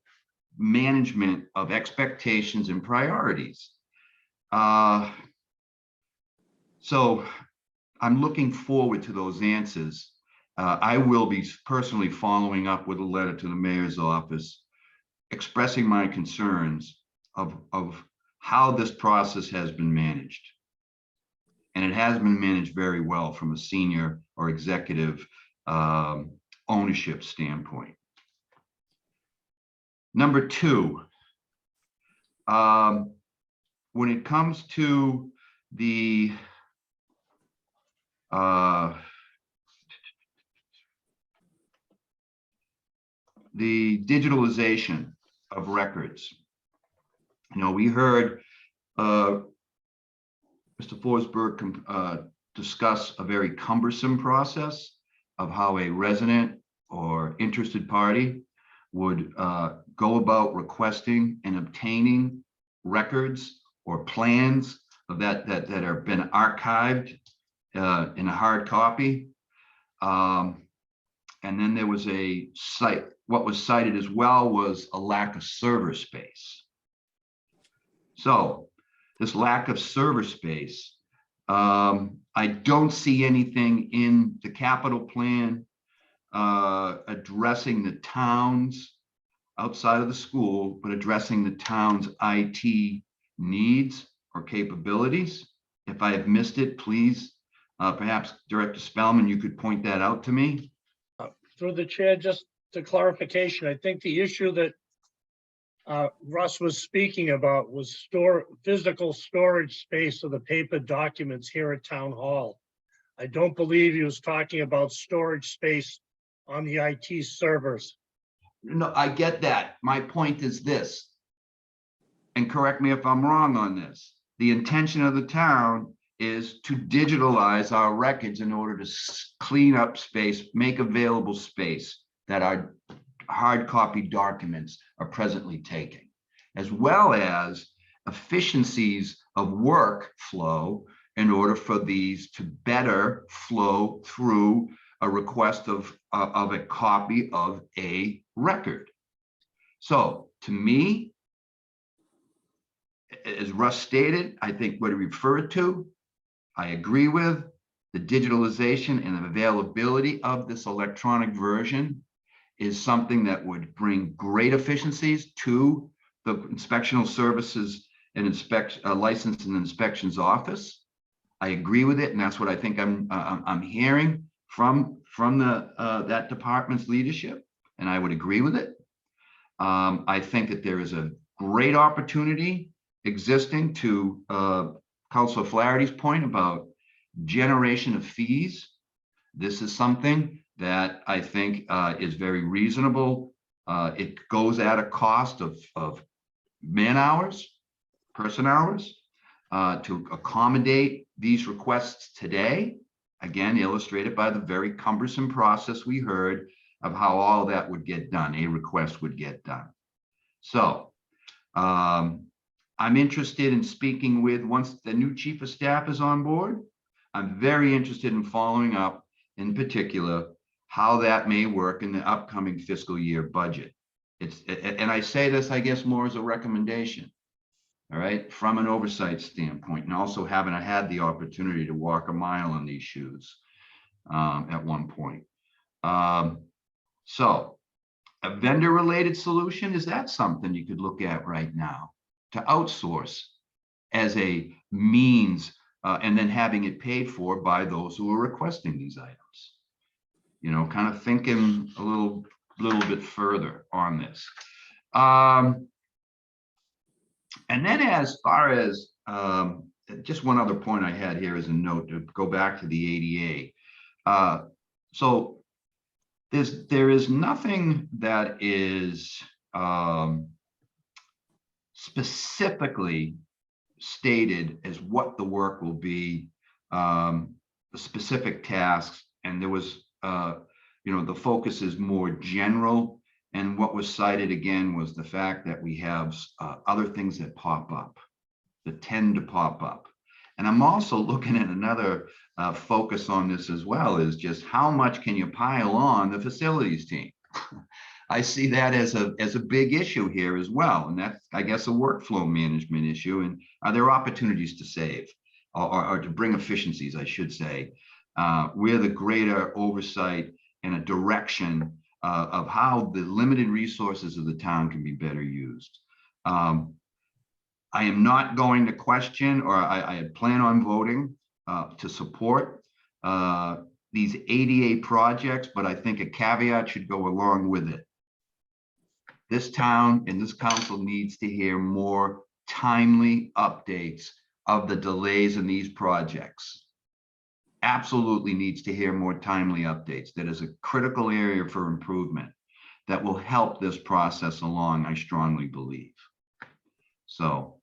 management of expectations and priorities. So I'm looking forward to those answers. I will be personally following up with a letter to the mayor's office expressing my concerns of how this process has been managed. And it has been managed very well from a senior or executive ownership standpoint. Number two, when it comes to the digitalization of records. We heard Mr. Forsberg discuss a very cumbersome process of how a resident or interested party would go about requesting and obtaining records or plans of that have been archived in a hard copy. And then there was what was cited as well was a lack of server space. So this lack of server space, I don't see anything in the capital plan addressing the towns outside of the school, but addressing the town's IT needs or capabilities. If I have missed it, please, perhaps Director Spellman, you could point that out to me. Through the chair, just to clarification, I think the issue that Russ was speaking about was physical storage space of the paper documents here at Town Hall. I don't believe he was talking about storage space on the IT servers. No, I get that. My point is this, and correct me if I'm wrong on this. The intention of the town is to digitalize our records in order to clean up space, make available space that our hard copy documents are presently taking, as well as efficiencies of workflow in order for these to better flow through a request of a copy of a record. So to me, as Russ stated, I think what he referred to, I agree with. The digitalization and availability of this electronic version is something that would bring great efficiencies to the inspectional services and license and inspections office. I agree with it, and that's what I think I'm hearing from that department's leadership, and I would agree with it. I think that there is a great opportunity existing to Councilor Flaherty's point about generation of fees. This is something that I think is very reasonable. It goes at a cost of man hours, person hours, to accommodate these requests today. Again, illustrated by the very cumbersome process we heard of how all that would get done, a request would get done. So I'm interested in speaking with, once the new chief of staff is on board, I'm very interested in following up in particular how that may work in the upcoming fiscal year budget. And I say this, I guess, more as a recommendation, all right, from an oversight standpoint, and also having had the opportunity to walk a mile in these shoes at one point. So a vendor-related solution, is that something you could look at right now to outsource as a means and then having it paid for by those who are requesting these items? Kind of thinking a little bit further on this. And then as far as just one other point I had here as a note to go back to the ADA. So there is nothing that is specifically stated as what the work will be, the specific tasks, and there was the focus is more general, and what was cited again was the fact that we have other things that pop up, that tend to pop up. And I'm also looking at another focus on this as well, is just how much can you pile on the facilities team? I see that as a big issue here as well, and that's, I guess, a workflow management issue. And are there opportunities to save or to bring efficiencies, I should say, where the greater oversight and a direction of how the limited resources of the town can be better used. I am not going to question, or I plan on voting to support these ADA projects, but I think a caveat should go along with it. This town and this council needs to hear more timely updates of the delays in these projects. Absolutely needs to hear more timely updates. That is a critical area for improvement that will help this process along, I strongly believe. So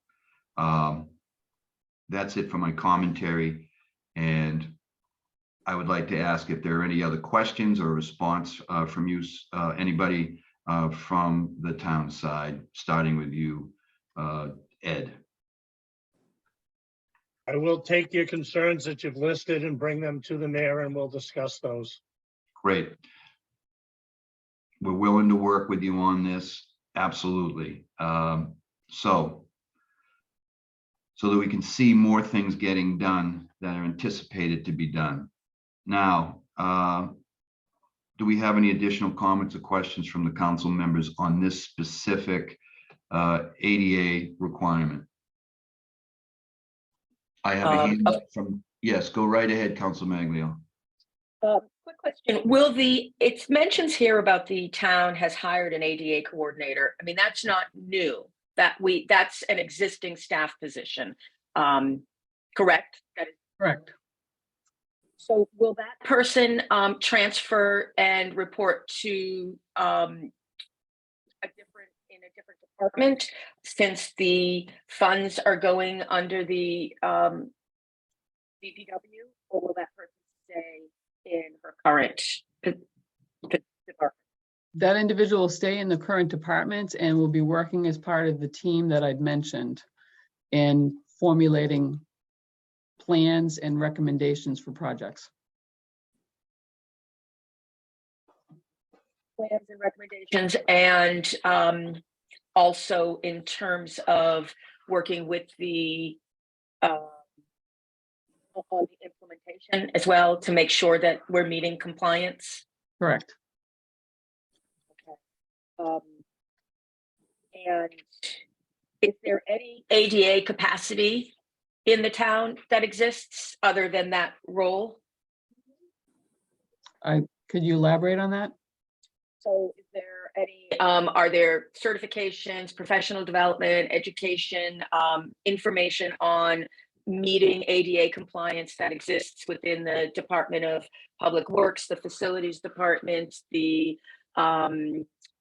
that's it for my commentary. And I would like to ask if there are any other questions or response from you, anybody from the town side, starting with you, Ed. I will take your concerns that you've listed and bring them to the mayor and we'll discuss those. Great. We're willing to work with you on this. Absolutely. So that we can see more things getting done that are anticipated to be done. Now, do we have any additional comments or questions from the council members on this specific ADA requirement? I have a hand up from, yes, go right ahead, Council Maglio. Quick question. It mentions here about the town has hired an ADA coordinator. I mean, that's not new. That's an existing staff position. Correct? That is Correct. So will that person transfer and report to in a different department, since the funds are going under the DPW, or will that person stay in her current department? That individual will stay in the current department and will be working as part of the team that I'd mentioned in formulating plans and recommendations for projects. Plans and recommendations, and also in terms of working with the on the implementation as well, to make sure that we're meeting compliance. Correct. And is there any ADA capacity in the town that exists other than that role? Could you elaborate on that? So is there any, are there certifications, professional development, education, information on meeting ADA compliance that exists within the Department of Public Works, the Facilities Department, the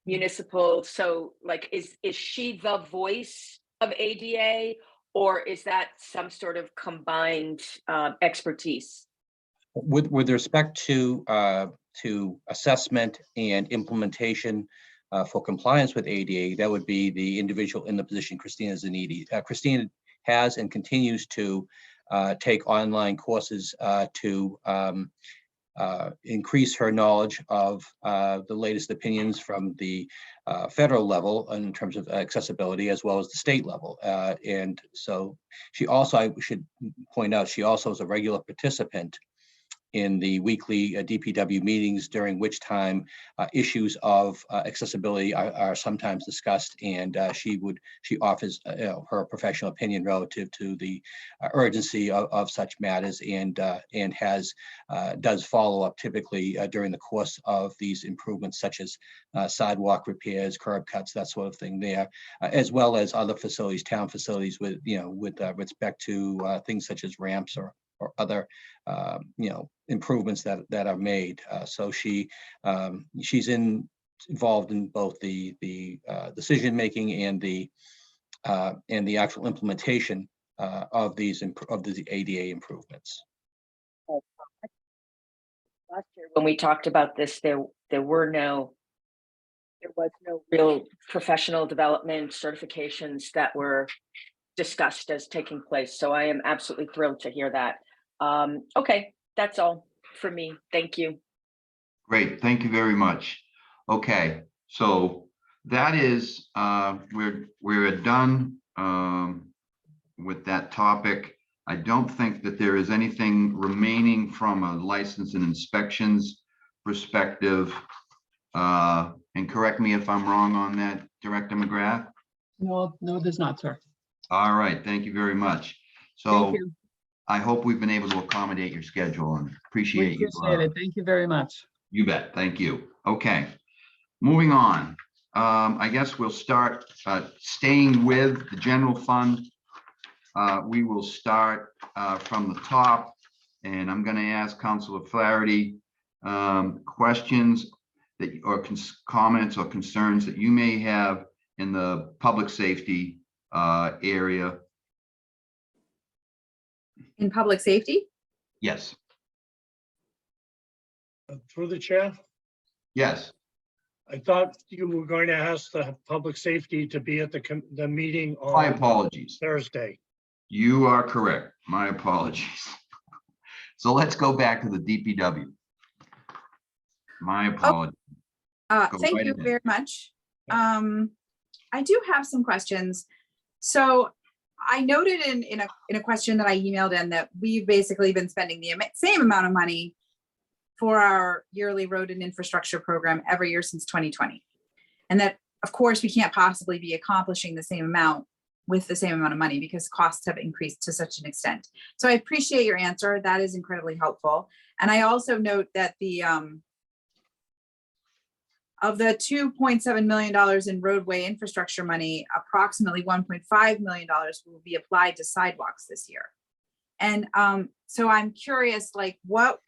municipal? So like, is she the voice of ADA, or is that some sort of combined expertise? With respect to assessment and implementation for compliance with ADA, that would be the individual in the position, Christina Zanidi. Christina has and continues to take online courses to increase her knowledge of the latest opinions from the federal level in terms of accessibility, as well as the state level. And so she also, I should point out, she also is a regular participant in the weekly DPW meetings, during which time issues of accessibility are sometimes discussed, and she offers her professional opinion relative to the urgency of such matters, and does follow up typically during the course of these improvements, such as sidewalk repairs, curb cuts, that sort of thing there, as well as other facilities, town facilities, with respect to things such as ramps or other improvements that are made. So she's involved in both the decision making and the actual implementation of the ADA improvements. Last year, when we talked about this, there was no real professional development certifications that were discussed as taking place. So I am absolutely thrilled to hear that. Okay, that's all for me. Thank you. Great, thank you very much. Okay, so that is, we're done with that topic. I don't think that there is anything remaining from a license and inspections perspective. And correct me if I'm wrong on that, Director McGrath. No, there's not, sir. All right, thank you very much. Thank So you. I hope we've been able to accommodate your schedule and We appreciate you. appreciate it. Thank you very much. You bet. Thank you. Okay, moving on. I guess we'll start staying with the general fund. We will start from the top, and I'm going to ask Councilor Flaherty questions that or comments or concerns that you may have in the public safety area. In public safety? Yes. Through the chair, Yes. I thought you were going to ask the public safety to be at the meeting My on apologies. Thursday. You are correct. My apologies. So let's go back to the DPW. My apologies. Go Thank right you ahead. very much. I do have some questions. So I noted in a question that I emailed in that we've basically been spending the same amount of money for our yearly road and infrastructure program every year since 2020. And that, of course, we can't possibly be accomplishing the same amount with the same amount of money because costs have increased to such an extent. So I appreciate your answer. That is incredibly helpful. And I also note that the of the $2.7 million in roadway infrastructure money, approximately $1.5 million will be applied to sidewalks this year. And so I'm curious, like what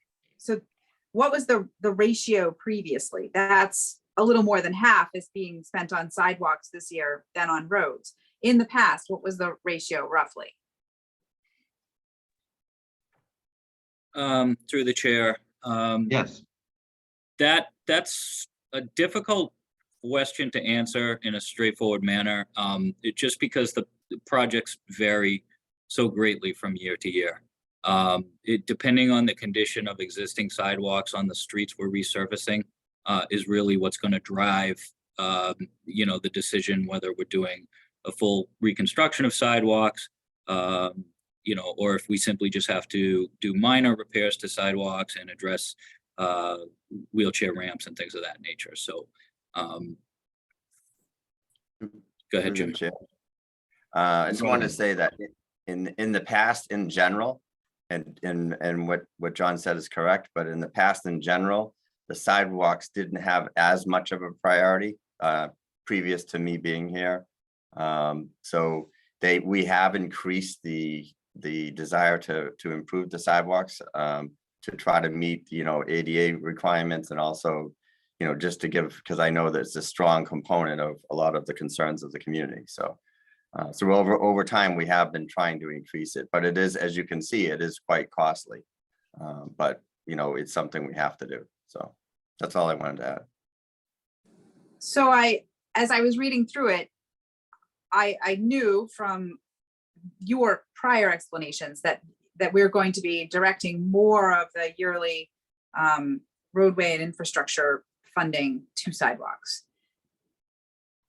was the ratio previously? That's a little more than half is being spent on sidewalks this year than on roads. In the past, what was the ratio roughly? Through the chair. Yes. That's a difficult question to answer in a straightforward manner. Just because the projects vary so greatly from year to year. Depending on the condition of existing sidewalks on the streets we're resurfacing is really what's going to drive, the decision whether we're doing a full reconstruction of sidewalks, or if we simply just have to do minor repairs to sidewalks and address wheelchair ramps and things of that nature. So go ahead, Jim. I just wanted to say that in the past, in general, and what John said is correct, but in the past, in general, the sidewalks didn't have as much of a priority previous to me being here. So we have increased the desire to improve the sidewalks to try to meet, ADA requirements, and also, just to give, because I know there's a strong component of a lot of the concerns of the community. So over time, we have been trying to increase it, but it is, as you can see, it is quite costly. But it's something we have to do. So that's all I wanted to add. So as I was reading through it, I knew from your prior explanations that we're going to be directing more of the yearly roadway and infrastructure funding to sidewalks.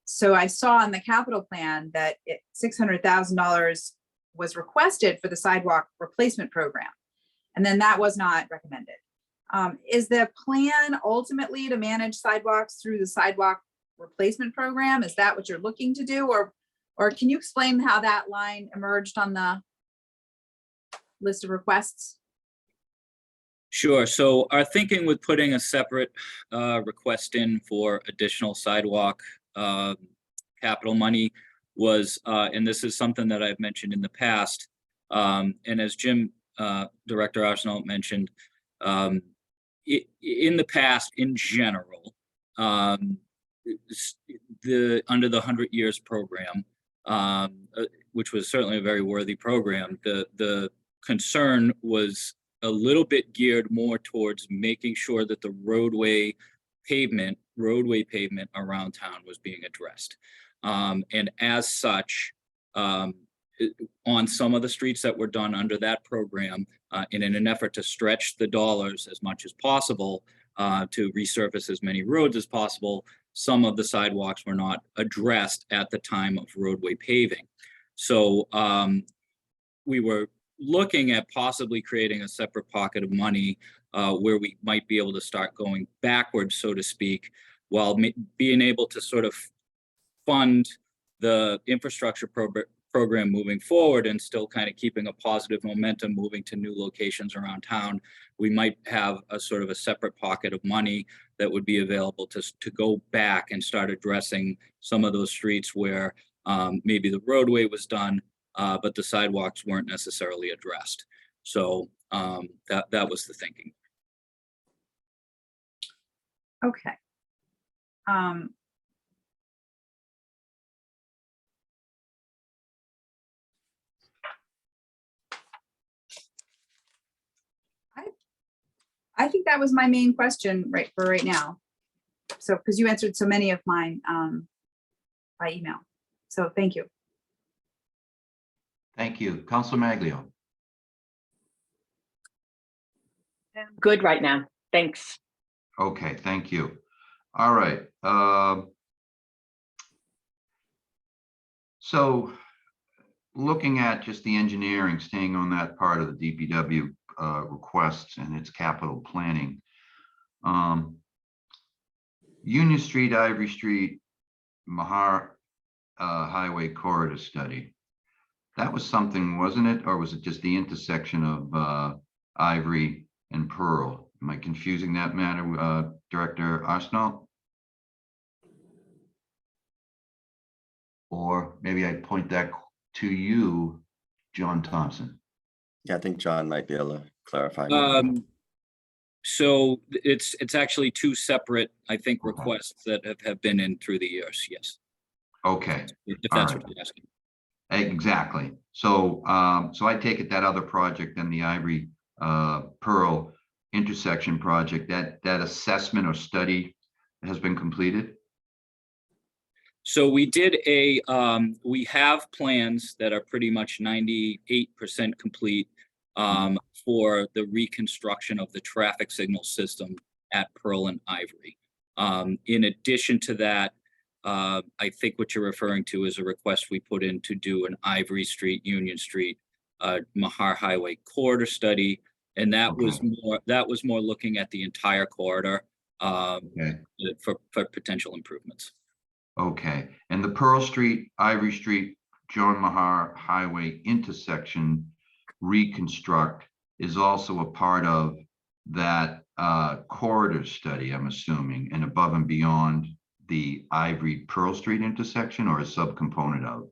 So I saw in the capital plan that $600,000 was requested for the sidewalk replacement program, and then that was not recommended. Is the plan ultimately to manage sidewalks through the sidewalk replacement program? Is that what you're looking to do, or can you explain how that line emerged on the list of requests? Sure. So our thinking with putting a separate request in for additional sidewalk capital money was, and this is something that I've mentioned in the past, and as Jim, Director Arsenault mentioned, in the past, in general, under the 100 Years program, which was certainly a very worthy program, the concern was a little bit geared more towards making sure that the roadway pavement around town was being addressed. And as such, on some of the streets that were done under that program, in an effort to stretch the dollars as much as possible, to resurface as many roads as possible, some of the sidewalks were not addressed at the time of roadway paving. So we were looking at possibly creating a separate pocket of money where we might be able to start going backwards, so to speak, while being able to sort of fund the infrastructure program moving forward and still kind of keeping a positive momentum moving to new locations around town, we might have a sort of a separate pocket of money that would be available to go back and start addressing some of those streets where maybe the roadway was done, but the sidewalks weren't necessarily addressed. So that was the thinking. Okay. I think that was my main question for right now. So, because you answered so many of mine by email. So thank you. Thank you. Councilor Maglio. Good right now. Thanks. Okay, thank you. All right. So looking at just the engineering, staying on that part of the DPW requests and its capital planning. Union Street, Ivory Street, Mahar Highway Corridor Study. That was something, wasn't it? Or was it just the intersection of Ivory and Pearl? Am I confusing that matter, Director Arsenault? Or maybe I point that to you, John Thompson. Yeah, I think John might be able to clarify. So it's actually two separate, I think, requests that have been in through the years. Yes. Okay. If All that's right. what you're asking. Exactly. So, so I take it that other project, then the Ivory Pearl intersection project, that assessment or study has been completed? So we did we have plans that are pretty much 98% complete for the reconstruction of the traffic signal system at Pearl and Ivory. In addition to that, I think what you're referring to is a request we put in to do an Ivory Street, Union Street, Mahar Highway corridor study. And that was more looking at the entire corridor for potential improvements. Okay, and the Pearl Street, Ivory Street, John Mahar Highway intersection reconstruct is also a part of that corridor study, I'm assuming, and above and beyond the Ivory Pearl Street intersection, or a subcomponent of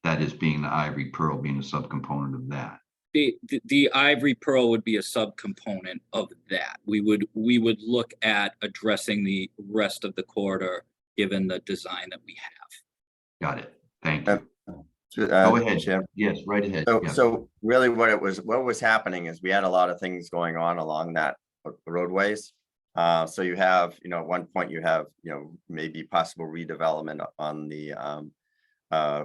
that, is being the Ivory Pearl being a subcomponent of that? The Ivory Pearl would be a subcomponent of that. We would look at addressing the rest of the corridor given the design that we have. Got it. Thank you. Go ahead, Chair. Yes, right ahead. So, Yes. so really what was happening is we had a lot of things going on along that roadways. So you have, at one point you have, maybe possible redevelopment on the,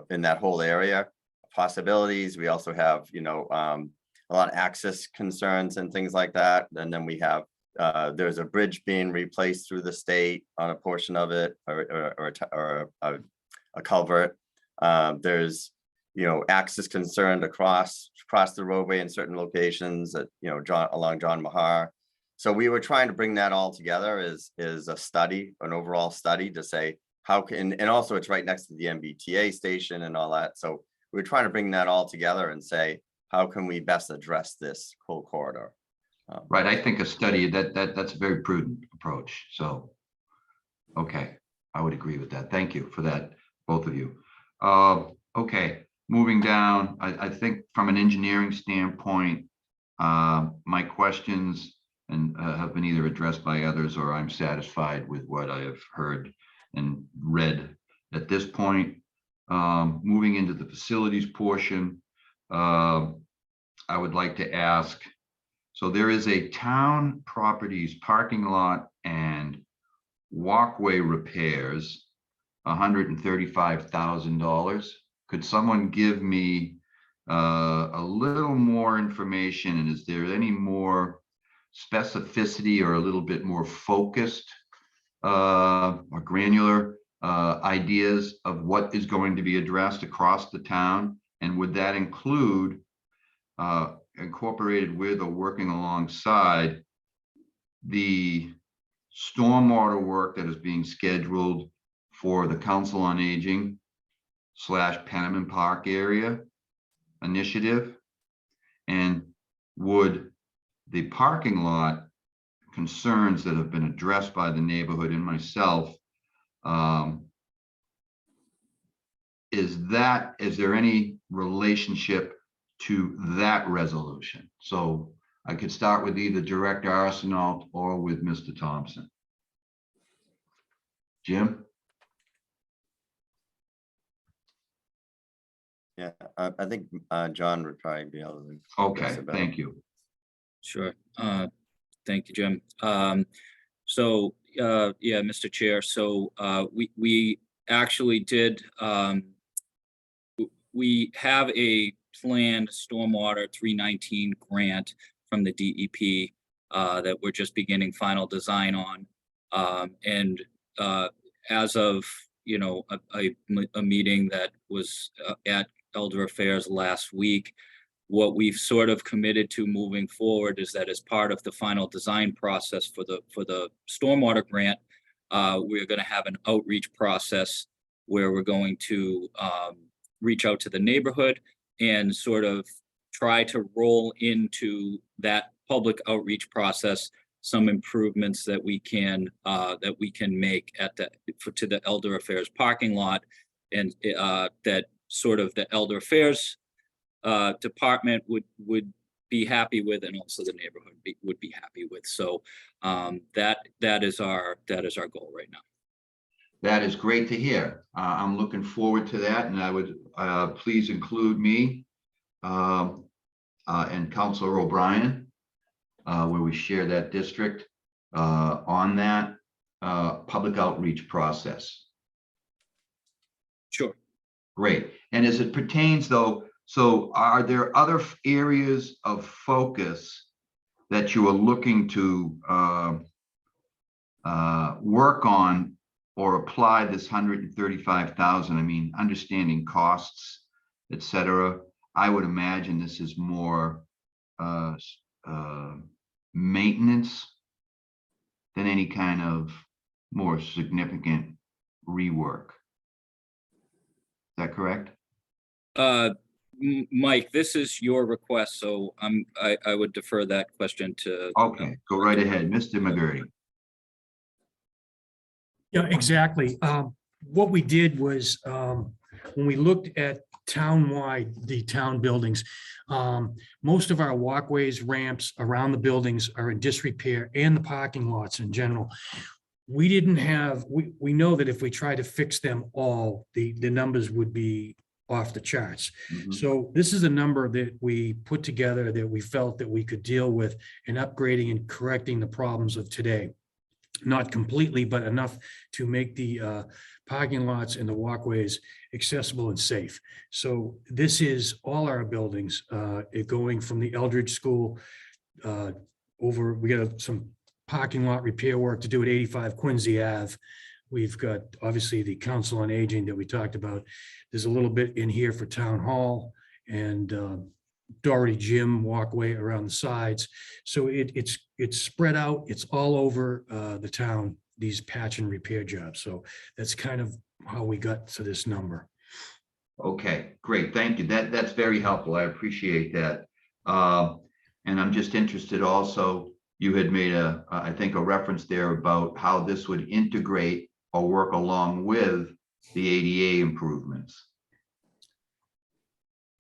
in that whole area, possibilities. We also have, a lot of access concerns and things like that. And then we have, there's a bridge being replaced through the state on a portion of it, or a culvert. There's, access concerned across the roadway in certain locations that, along John Mahar. So we were trying to bring that all together as a study, an overall study to say how can, and also it's right next to the MBTA station and all that. So we're trying to bring that all together and say, how can we best address this whole corridor? Right, I think a study that's a very prudent approach. So, okay, I would agree with that. Thank you for that, both of you. Okay, moving down, I think from an engineering standpoint, my questions have been either addressed by others, or I'm satisfied with what I have heard and read at this point. Moving into the facilities portion, I would like to ask, so there is a town properties parking lot and walkway repairs, $135,000. Could someone give me a little more information? And is there any more specificity or a little bit more focused or granular ideas of what is going to be addressed across the town? And would that include incorporated with or working alongside the stormwater work that is being scheduled for the Council on Aging / Penniman Park area initiative? And would the parking lot concerns that have been addressed by the neighborhood and myself, is there any relationship to that resolution? So I could start with either Director Arsenault or with Mr. Thompson. Jim? Yeah, I think John would probably be able to. Okay, address it better. thank you. Sure. Thank you, Jim. Yeah, Mr. Chair, so we actually did, we have a planned stormwater 319 grant from the DEP that we're just beginning final design on. As of, you know, a meeting that was at Elder Affairs last week, what we've sort of committed to moving forward is that as part of the final design process for the stormwater grant, we're going to have an outreach process where we're going to reach out to the neighborhood and sort of try to roll into that public outreach process some improvements that we can make at to the Elder Affairs parking lot, and that sort of the Elder Affairs department would be happy with, and also the neighborhood would be happy with. So that is our goal right now. That is great to hear. I'm looking forward to that, and I would please include me and Councilor O'Brien, where we share that district on that public outreach process. Sure. Great. And as it pertains though, so are there other areas of focus that you are looking to work on or apply this 135,000? I mean, understanding costs, et cetera. I would imagine this is more maintenance than any kind of more significant rework. Is that correct? Mike, this is your request, so I would defer that question to. Okay, go right ahead, Mr. McGurty. Yeah, exactly. What we did was, when we looked at townwide, the town buildings, most of our walkways, ramps around the buildings are in disrepair, and the parking lots in general. We didn't have, we know that if we try to fix them all, the numbers would be off the charts. Mhm. So this is a number that we put together that we felt that we could deal with in upgrading and correcting the problems of today. Not completely, but enough to make the parking lots and the walkways accessible and safe. So this is all our buildings, going from the Eldridge School over, we got some parking lot repair work to do at 85 Quincy Ave. We've got obviously the Council on Aging that we talked about. There's a little bit in here for Town Hall and Doherty Gym walkway around the sides. So it's spread out. It's all over the town, these patch and repair jobs. So that's kind of how we got to this number. Okay, great. Thank you. That's very helpful. I appreciate that. And I'm just interested also, you had made I think a reference there about how this would integrate or work along with the ADA improvements.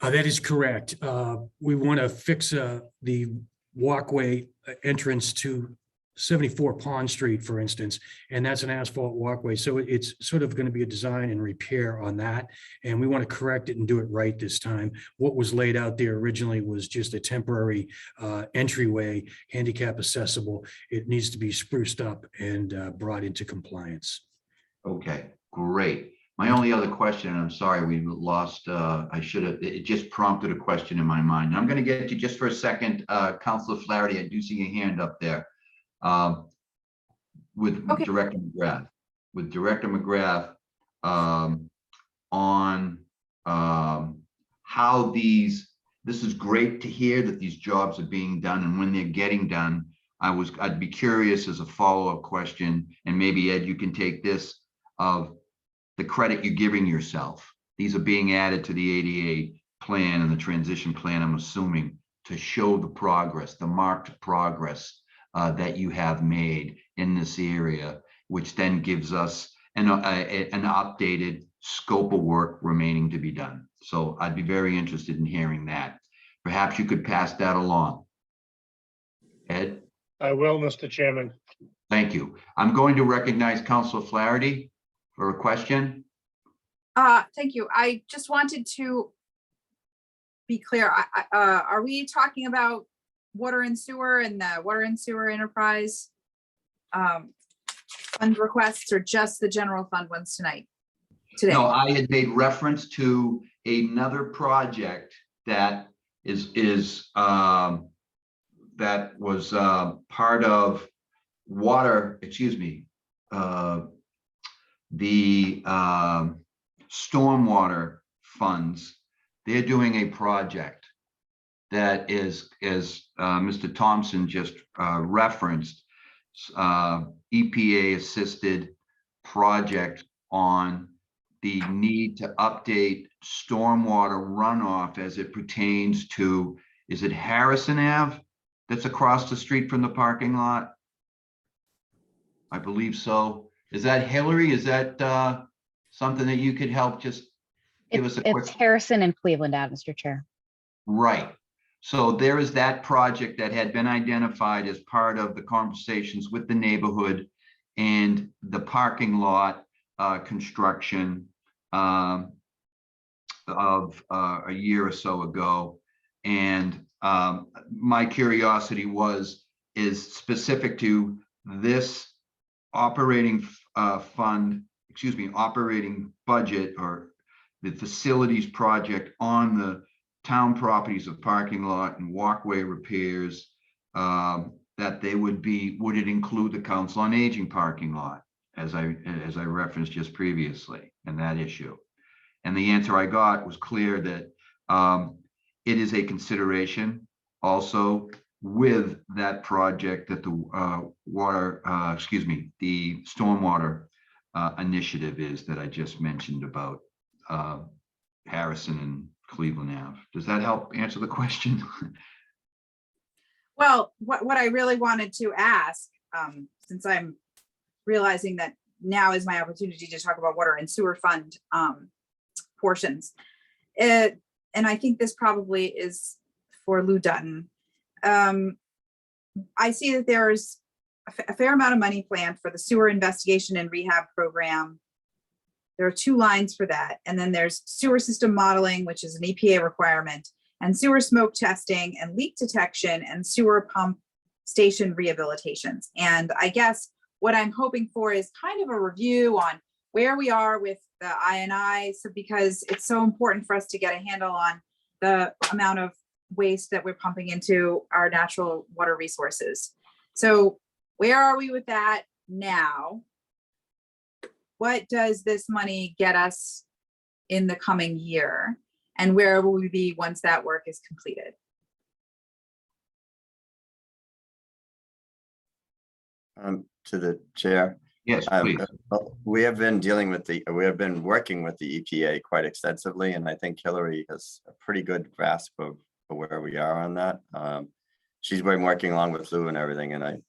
That is correct. We want to fix the walkway entrance to 74 Pond Street, for instance, and that's an asphalt walkway. So it's sort of going to be a design and repair on that. And we want to correct it and do it right this time. What was laid out there originally was just a temporary entryway, handicap accessible. It needs to be spruced up and brought into compliance. Okay, great. My only other question, and I'm sorry we lost, it just prompted a question in my mind. I'm going to get to just for a second, Councilor Flaherty, I do see your hand up there. With Okay. Director McGrath. With Director McGrath on how this is great to hear that these jobs are being done and when they're getting done. I'd be curious as a follow-up question, and maybe Ed, you can take this, of the credit you're giving yourself. These are being added to the ADA plan and the transition plan, I'm assuming, to show the progress, the marked progress that you have made in this area, which then gives us an updated scope of work remaining to be done. So I'd be very interested in hearing that. Perhaps you could pass that along. Ed, I will, Mr. Chairman. thank you. I'm going to recognize Councilor Flaherty for a question. Thank you. I just wanted to be clear. Are we talking about water and sewer and the water and sewer enterprise fund requests, or just the general fund ones tonight? Today? No, I had made reference to another project that that was part of water, excuse me, the stormwater funds. They're doing a project that is, as Mr. Thompson just referenced, EPA assisted project on the need to update stormwater runoff as it pertains to, is it Harrison Ave that's across the street from the parking lot? I believe so. Is that Hillary? Is that something that you could help just give us a quick? It's Harrison and Cleveland Ave, Mr. Chair. Right. So there is that project that had been identified as part of the conversations with the neighborhood and the parking lot construction of a year or so ago. And my curiosity is specific to this operating fund, excuse me, operating budget, or the facilities project on the town properties of parking lot and walkway repairs, that they would it include the Council on Aging parking lot, as I referenced just previously, and that issue. And the answer I got was clear that it is a consideration also with that project that the the stormwater initiative is that I just mentioned about Harrison and Cleveland Ave. Does that help answer the question? Well, what I really wanted to ask, since I'm realizing that now is my opportunity to talk about water and sewer fund portions. And I think this probably is for Lou Dutton. I see that there's a fair amount of money planned for the sewer investigation and rehab program. There are 2 lines for that. And then there's sewer system modeling, which is an EPA requirement, and sewer smoke testing and leak detection and sewer pump station rehabilitations. And I guess what I'm hoping for is kind of a review on where we are with the I&I, so because it's so important for us to get a handle on the amount of waste that we're pumping into our natural water resources. So where are we with that now? What does this money get us in the coming year? And where will we be once that work is completed? To the chair. Yes, please. We have been working with the EPA quite extensively, and I think Hillary has a pretty good grasp of where we are on that. She's been working along with Lou and everything, and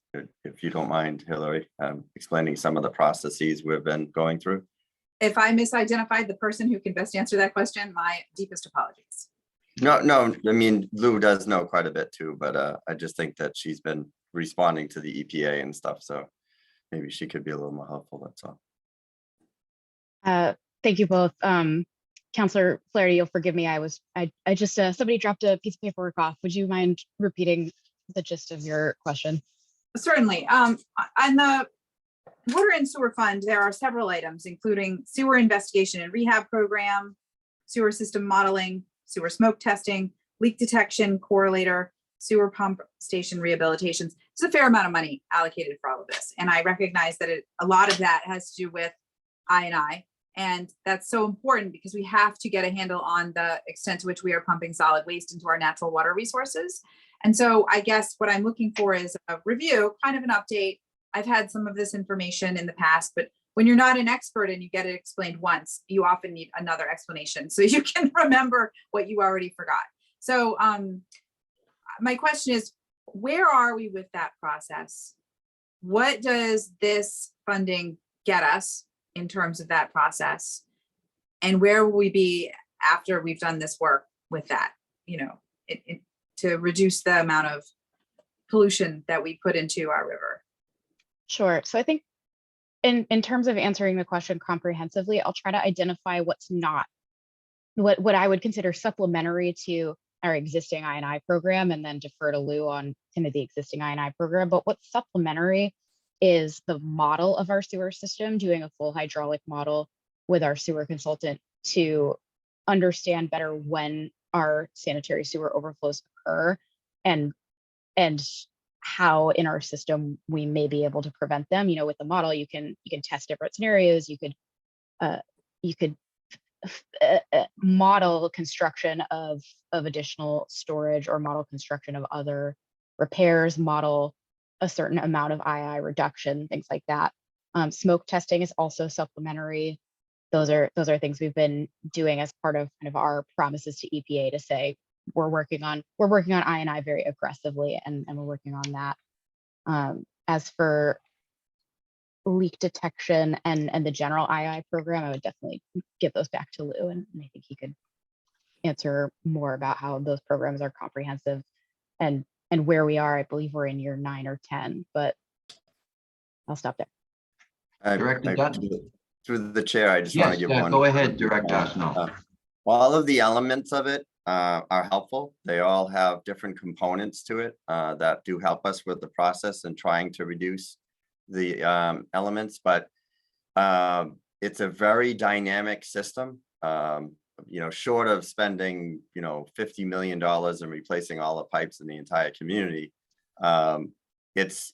if you don't mind, Hillary, explaining some of the processes we've been going through. If I misidentified the person who can best answer that question, my deepest apologies. No, I mean, Lou does know quite a bit too, but I just think that she's been responding to the EPA and stuff, so maybe she could be a little more helpful, that's all. Thank you both. Councillor Flaherty, you'll forgive me. I just, somebody dropped a piece of paperwork off. Would you mind repeating the gist of your question? Certainly. On the water and sewer fund, there are several items, including sewer investigation and rehab program, sewer system modeling, sewer smoke testing, leak detection correlator, sewer pump station rehabilitations. There's a fair amount of money allocated for all of this. And I recognize that a lot of that has to do with I&I. And that's so important because we have to get a handle on the extent to which we are pumping solid waste into our natural water resources. And so I guess what I'm looking for is a review, kind of an update. I've had some of this information in the past, but when you're not an expert and you get it explained once, you often need another explanation so you can remember what you already forgot. So my question is, where are we with that process? What does this funding get us in terms of that process? And where will we be after we've done this work with that, you know, to reduce the amount of pollution that we put into our river? Sure. So I think in terms of answering the question comprehensively, I'll try to identify what's not, what I would consider supplementary to our existing I&I program, and then defer to Lou on kind of the existing I&I program. But what's supplementary is the model of our sewer system, doing a full hydraulic model with our sewer consultant to understand better when our sanitary sewer overflows occur and how in our system we may be able to prevent them. You know, with the model, you can test different scenarios. You could model construction of additional storage, or model construction of other repairs, model a certain amount of II reduction, things like that. Smoke testing is also supplementary. Those are things we've been doing as part of kind of our promises to EPA to say we're working on I&I very aggressively, and we're working on that. As for leak detection and the general II program, I would definitely give those back to Lou, and I think he could answer more about how those programs are comprehensive and where we are. I believe we're in year 9 or 10, but I'll stop there. Director Dutton? Through the chair, I just want to Yes, give one. go ahead, Director Arsenault. All of the elements of it are helpful. They all have different components to it that do help us with the process and trying to reduce the elements, but it's a very dynamic system. You know, short of spending, you know, $50 million and replacing all the pipes in the entire community, it's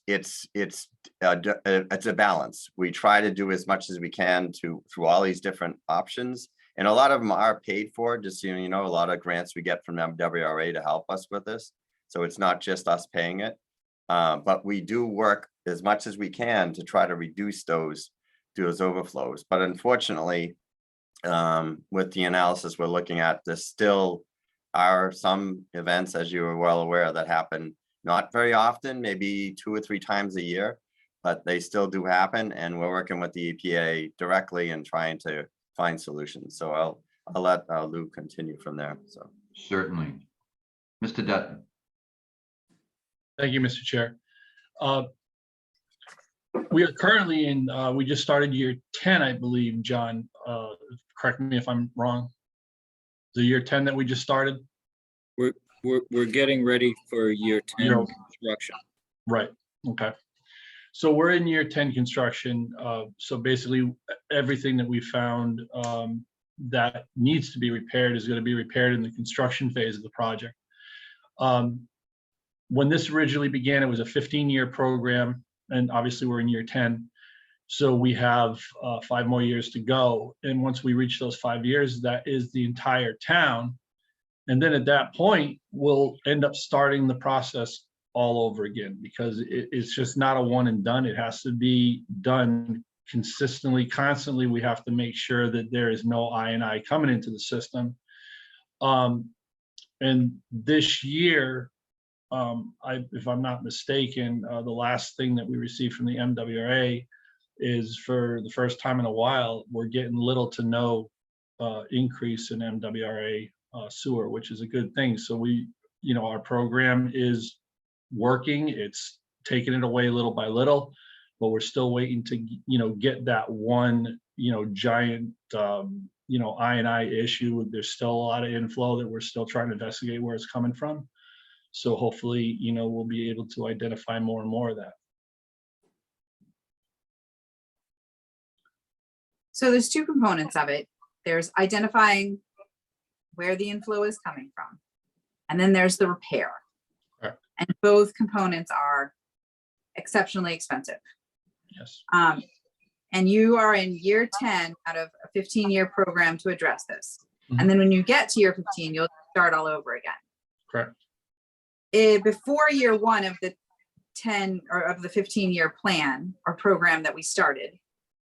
a balance. We try to do as much as we can through all these different options, and a lot of them are paid for. Just, you know, a lot of grants we get from MWRA to help us with this, so it's not just us paying it. But we do work as much as we can to try to reduce those overflows. But unfortunately, with the analysis we're looking at, there still are some events, as you are well aware, that happen not very often, maybe 2 or 3 times a year, but they still do happen. And we're working with the EPA directly and trying to find solutions. So I'll let Lou continue from there. So Certainly. Mr. Dutton. Thank you, Mr. Chair. We are currently in, we just started year 10, I believe, John. Correct me if I'm wrong. The year 10 that we just started? We're getting ready for year 10 construction. Right, okay. So we're in year 10 construction. So basically everything that we found that needs to be repaired is going to be repaired in the construction phase of the project. When this originally began, it was a 15-year program, and obviously we're in year 10. So we have 5 more years to go. And once we reach those 5 years, that is the entire town. And then at that point, we'll end up starting the process all over again, because it's just not a one and done. It has to be done consistently, constantly. We have to make sure that there is no I&I coming into the system. And this year, if I'm not mistaken, the last thing that we received from the MWRA is, for the first time in a while, we're getting little to no increase in MWRA sewer, which is a good thing. So we, you know, our program is working. It's taking it away little by little, but we're still waiting to, you know, get that one, you know, giant, you know, I&I issue. There's still a lot of inflow that we're still trying to investigate where it's coming from. So hopefully, you know, we'll be able to identify more and more of that. So there's 2 components of it. There's identifying where the inflow is coming from, and then there's the repair. Right. And both components are exceptionally expensive. Yes. And you are in year 10 out of a 15-year program to address this. Mhm. And then when you get to year 15, you'll start all over again. Correct. before year one of the 10 or of the 15-year plan or program that we started,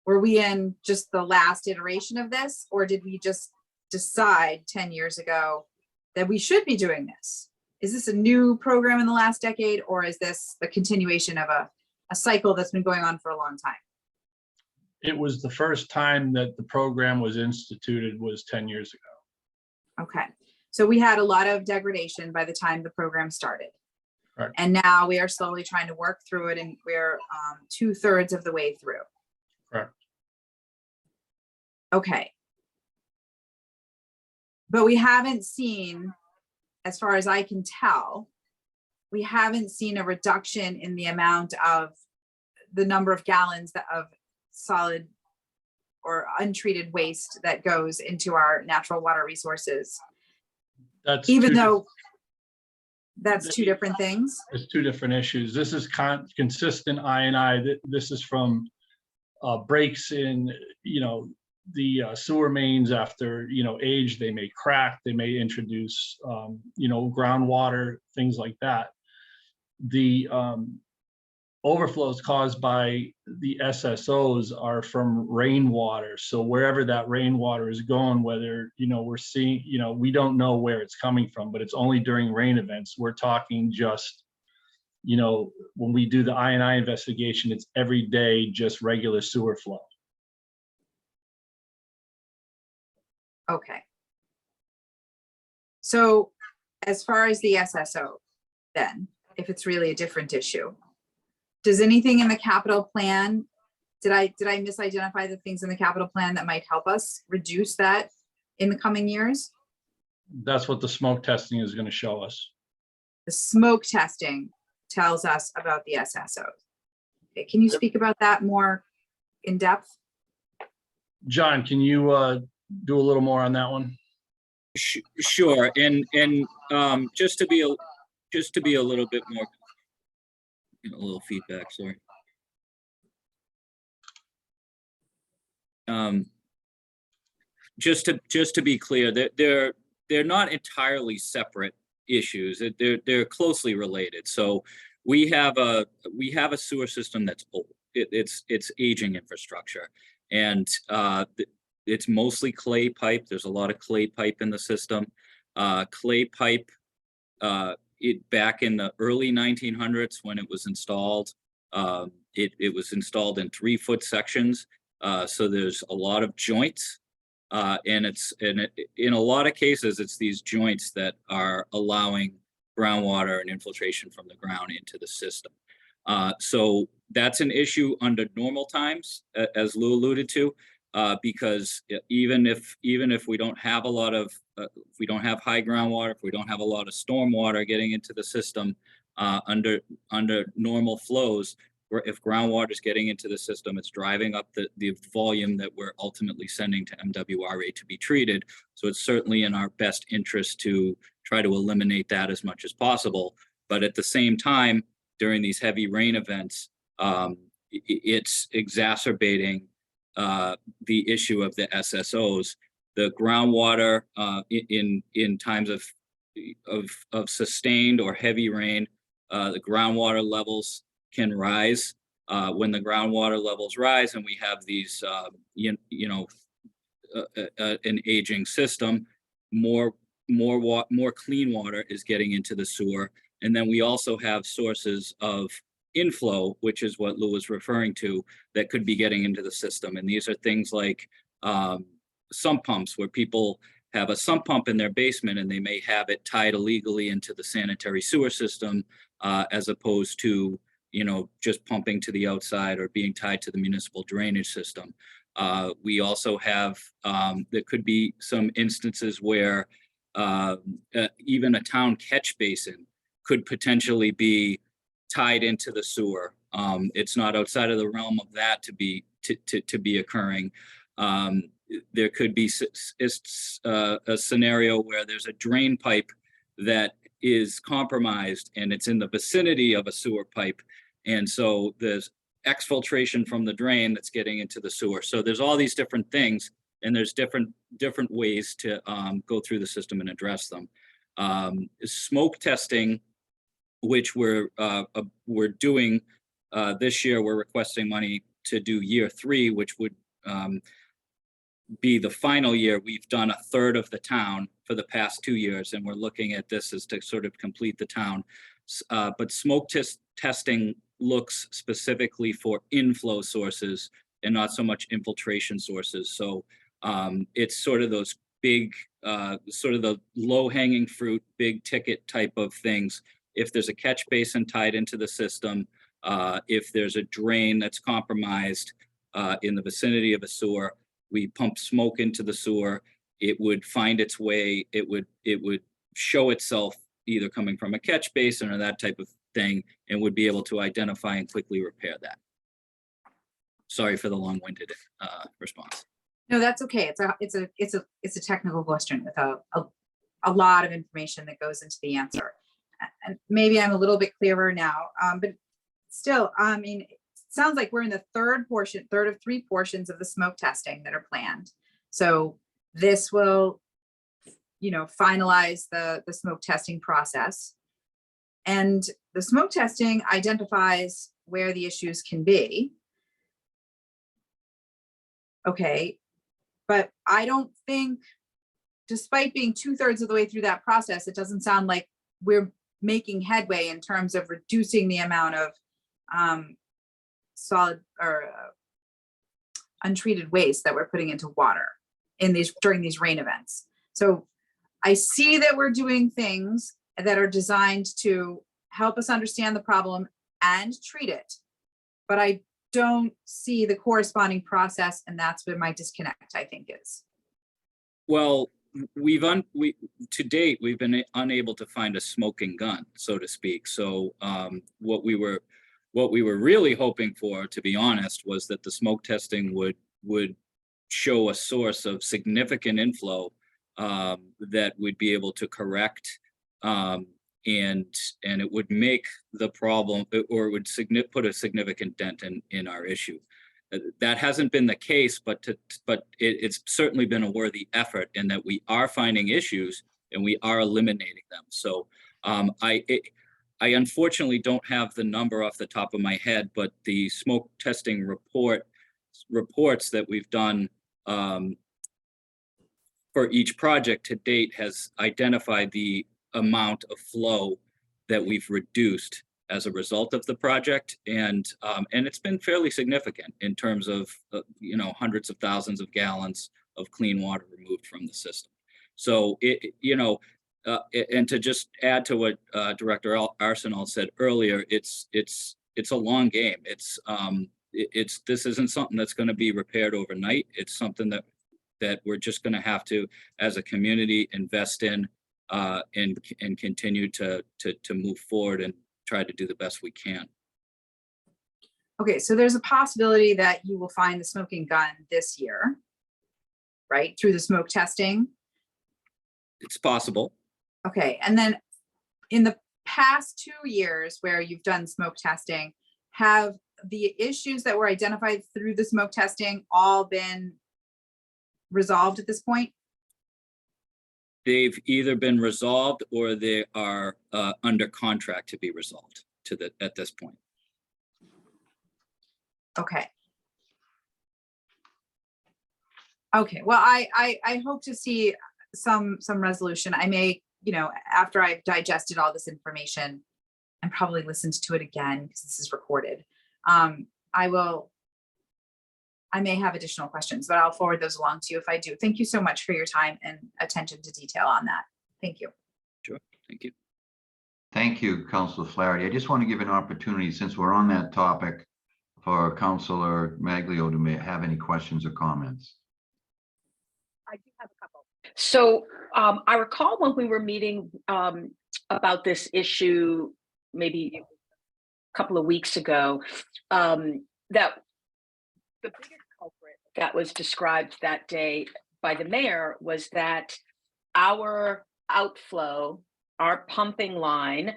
were we in just the last iteration of this, or did we just decide 10 years ago that we should be doing this? Is this a new program in the last decade, or is this the continuation of a cycle that's been going on for a long time? It was the first time that the program was instituted was 10 years ago. Okay, so we had a lot of degradation by the time the program started. Correct. And now we are slowly trying to work through it, and we're 2/3 of the way through. Correct. Okay. But we haven't seen, as far as I can tell, we haven't seen a reduction in the amount of the number of gallons of solid or untreated waste that goes into our natural water resources, That's even two- though that's two different things. It's two different issues. This is consistent I&I. This is from breaks in, the sewer mains after, age. They may crack, they may introduce, groundwater, things like that. The overflows caused by the SSOs are from rainwater. So wherever that rainwater is going, whether, we're seeing, we don't know where it's coming from, but it's only during rain events. We're talking just, when we do the I&I investigation, it's every day, just regular sewer flow. Okay. So as far as the SSO, then, if it's really a different issue, does anything in the capital plan, did I misidentify the things in the capital plan that might help us reduce that in the coming years? That's what the smoke testing is going to show us. The smoke testing tells us about the SSOs. Okay, can you speak about that more in depth? John, can you do a little more on that one? Sure, and just to be a little bit more, a little feedback, sorry. Just to be clear, they're not entirely separate issues. They're closely related. So we have a sewer system that's old. It's aging infrastructure, and it's mostly clay pipe. There's a lot of clay pipe in the system. Clay pipe, back in the early 1900s when it was installed, it was installed in 3-foot sections. So there's a lot of joints, and in a lot of cases, it's these joints that are allowing groundwater and infiltration from the ground into the system. So that's an issue under normal times, as Lou alluded to. Because even if we don't have a lot of, if we don't have high groundwater, if we don't have a lot of storm water getting into the system under normal flows, where if groundwater is getting into the system, it's driving up the volume that we're ultimately sending to MWRA to be treated. So it's certainly in our best interest to try to eliminate that as much as possible. But at the same time, during these heavy rain events, it's exacerbating the issue of the SSOs. The groundwater in times of sustained or heavy rain, the groundwater levels can rise. When the groundwater levels rise and we have these, an aging system, more clean water is getting into the sewer. And then we also have sources of inflow, which is what Lou was referring to, that could be getting into the system. And these are things like sump pumps, where people have a sump pump in their basement and they may have it tied illegally into the sanitary sewer system, as opposed to, just pumping to the outside or being tied to the municipal drainage system. We also have, there could be some instances where even a town catch basin could potentially be tied into the sewer. It's not outside of the realm of that to be occurring. There could be a scenario where there's a drain pipe that is compromised and it's in the vicinity of a sewer pipe. And so there's exfiltration from the drain that's getting into the sewer. So there's all these different things, and there's different ways to go through the system and address them. Smoke testing which we're doing this year. We're requesting money to do year 3, which would be the final year. We've done a third of the town for the past 2 years, and we're looking at this as to sort of complete the town. But smoke testing looks specifically for inflow sources and not so much infiltration sources. So it's sort of those big, sort of the low hanging fruit, big ticket type of things. If there's a catch basin tied into the system, if there's a drain that's compromised in the vicinity of a sewer, we pump smoke into the sewer. It would find its way. It would show itself either coming from a catch basin or that type of thing, and would be able to identify and quickly repair that. Sorry for the long-winded response. No, that's okay. It's a technical question with a lot of information that goes into the answer. And maybe I'm a little bit clearer now, but still, I mean, it sounds like we're in the third of 3 portions of the smoke testing that are planned. So this will, finalize the smoke testing process. And the smoke testing identifies where the issues can be. Okay, but I don't think, despite being 2/3 of the way through that process, it doesn't sound like we're making headway in terms of reducing the amount of solid or untreated waste that we're putting into water during these rain events. So I see that we're doing things that are designed to help us understand the problem and treat it, but I don't see the corresponding process, and that's where my disconnect, I think, is. Well, to date, we've been unable to find a smoking gun, so to speak. So what we were really hoping for, to be honest, was that the smoke testing would show a source of significant inflow that we'd be able to correct, and it would make the problem, or it would put a significant dent in our issue. That hasn't been the case, but it's certainly been a worthy effort in that we are finding issues and we are eliminating them. So I unfortunately don't have the number off the top of my head, but the smoke testing reports that we've done for each project to date has identified the amount of flow that we've reduced as a result of the project, and it's been fairly significant in terms of hundreds of thousands of gallons of clean water removed from the system. So and to just add to what Director Arsenal said earlier, it's a long game. This isn't something that's going to be repaired overnight. It's something that we're just going to have to, as a community, invest in and continue to move forward and try to do the best we can. Okay, so there's a possibility that you will find the smoking gun this year, right? Through the smoke testing. It's possible. Okay, and then in the past 2 years where you've done smoke testing, have the issues that were identified through the smoke testing all been resolved at this point? They've either been resolved or they are under contract to be resolved at this point. Okay. Okay, well, I hope to see some resolution. I may, after I've digested all this information and probably listened to it again, because this is recorded, I may have additional questions, but I'll forward those along to you if I do. Thank you so much for your time and attention to detail on that. Thank you. Sure, thank you. Thank you, Councilor Flaherty. I just want to give an opportunity, since we're on that topic, for Councilor Maglio to have any questions or comments. I do have a couple. So I recall when we were meeting about this issue, maybe a couple of weeks ago, that the biggest culprit that was described that day by the mayor was that our outflow, our pumping line,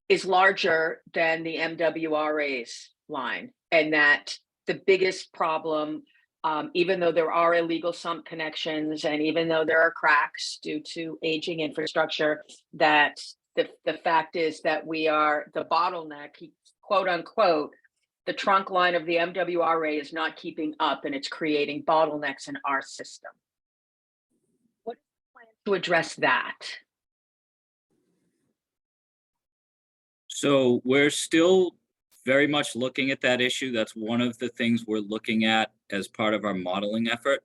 is larger than the MWRA's line, and that the biggest problem, even though there are illegal sump connections and even though there are cracks due to aging infrastructure, that the fact is that we are the bottleneck, quote unquote, the trunk line of the MWRA is not keeping up and it's creating bottlenecks in our system. What is the plan to address that? So we're still very much looking at that issue. That's one of the things we're looking at as part of our modeling effort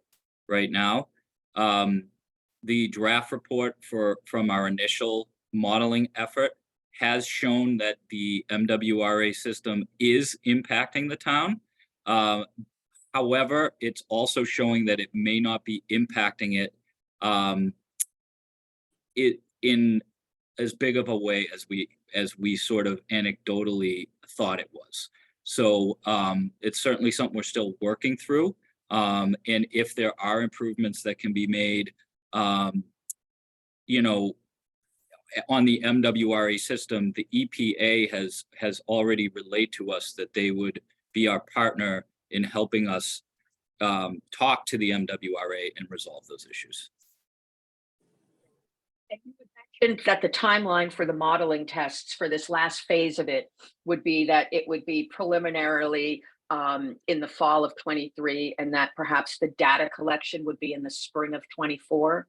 right now. The draft report from our initial modeling effort has shown that the MWRA system is impacting the town. However, it's also showing that it may not be impacting it in as big of a way as we sort of anecdotally thought it was. So it's certainly something we're still working through. And if there are improvements that can be made, you know, on the MWRA system, the EPA has already relayed to us that they would be our partner in helping us talk to the MWRA and resolve those issues. And you mentioned that the timeline for the modeling tests for this last phase of it would be that it would be preliminarily in the fall of 23, and that perhaps the data collection would be in the spring of 24.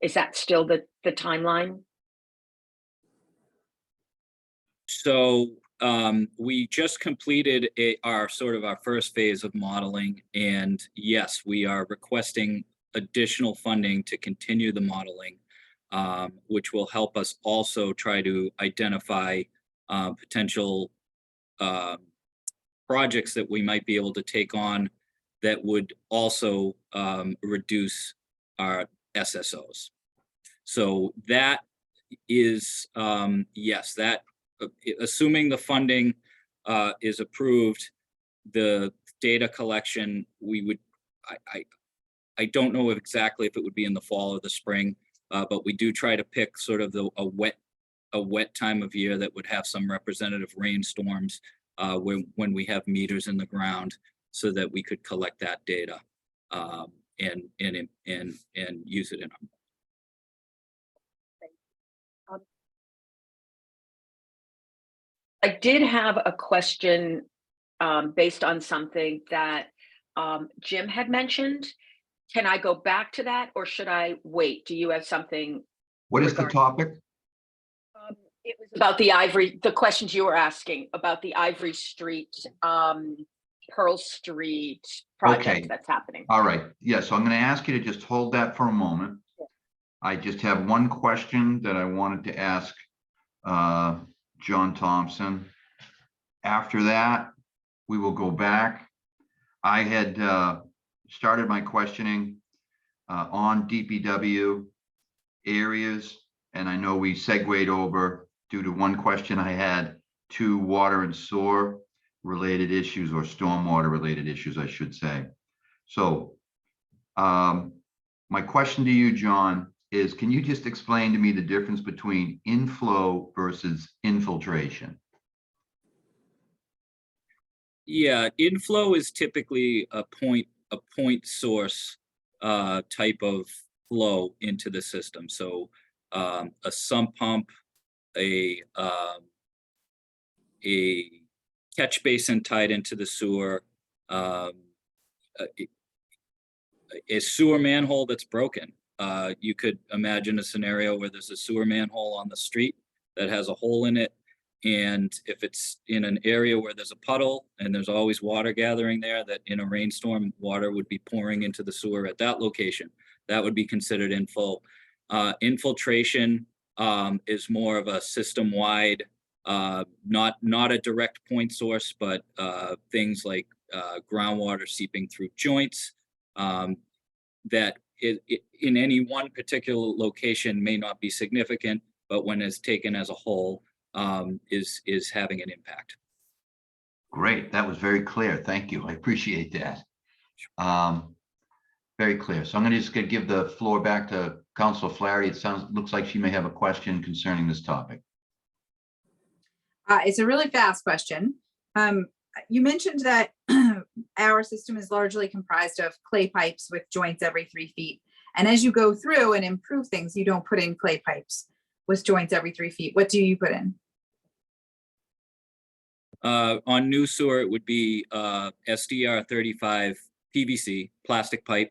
Is that still the timeline? So we just completed our first phase of modeling, and yes, we are requesting additional funding to continue the modeling, which will help us also try to identify potential projects that we might be able to take on that would also reduce our SSOs. So that is, yes, that assuming the funding is approved, the data collection, we would, I don't know exactly if it would be in the fall or the spring, but we do try to pick sort of a wet time of year that would have some representative rainstorms when we have meters in the ground, so that we could collect that data and use it in our. I did have a question based on something that Jim had mentioned. Can I go back to that, or should I wait? Do you have something? What is the topic? It was about the questions you were asking about the Ivory Street, Pearl Street project Okay. that's happening. All right. Yeah, so I'm going to ask you to just hold that for a moment. I just have one question that I wanted to ask John Thompson. After that, we will go back. I had started my questioning on DPW areas, and I know we segued over due to one question I had to water and sewer related issues, or stormwater related issues, I should say. So my question to you, John, is can you just explain to me the difference between inflow versus infiltration? Yeah, inflow is typically a point source type of flow into the system. So a sump pump, a catch basin tied into the sewer, a sewer manhole that's broken. You could imagine a scenario where there's a sewer manhole on the street that has a hole in it. And if it's in an area where there's a puddle and there's always water gathering there, that in a rainstorm, water would be pouring into the sewer at that location, that would be considered inflow. Infiltration is more of a system-wide, not a direct point source, but things like groundwater seeping through joints that in any one particular location may not be significant, but when it's taken as a whole, is having an impact. Great, that was very clear. Thank you. I appreciate that. Very clear. So I'm going to give the floor back to Councilor Flaherty. Looks like she may have a question concerning this topic. It's a really fast question. You mentioned that our system is largely comprised of clay pipes with joints every 3 feet. And as you go through and improve things, you don't put in clay pipes. with joints every 3 feet? What do you put in? On new sewer, it would be SDR 35 PVC plastic pipe.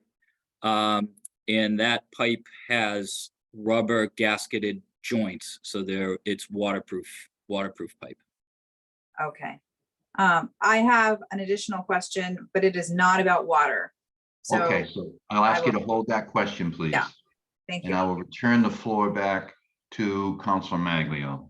And that pipe has rubber gasketed joints, so it's waterproof pipe. Okay. I have an additional question, but it is not about water. So, Okay, so I'll ask you to will- hold that question, please. Yeah. thank And I you. will return the floor back to Councilor Maglio.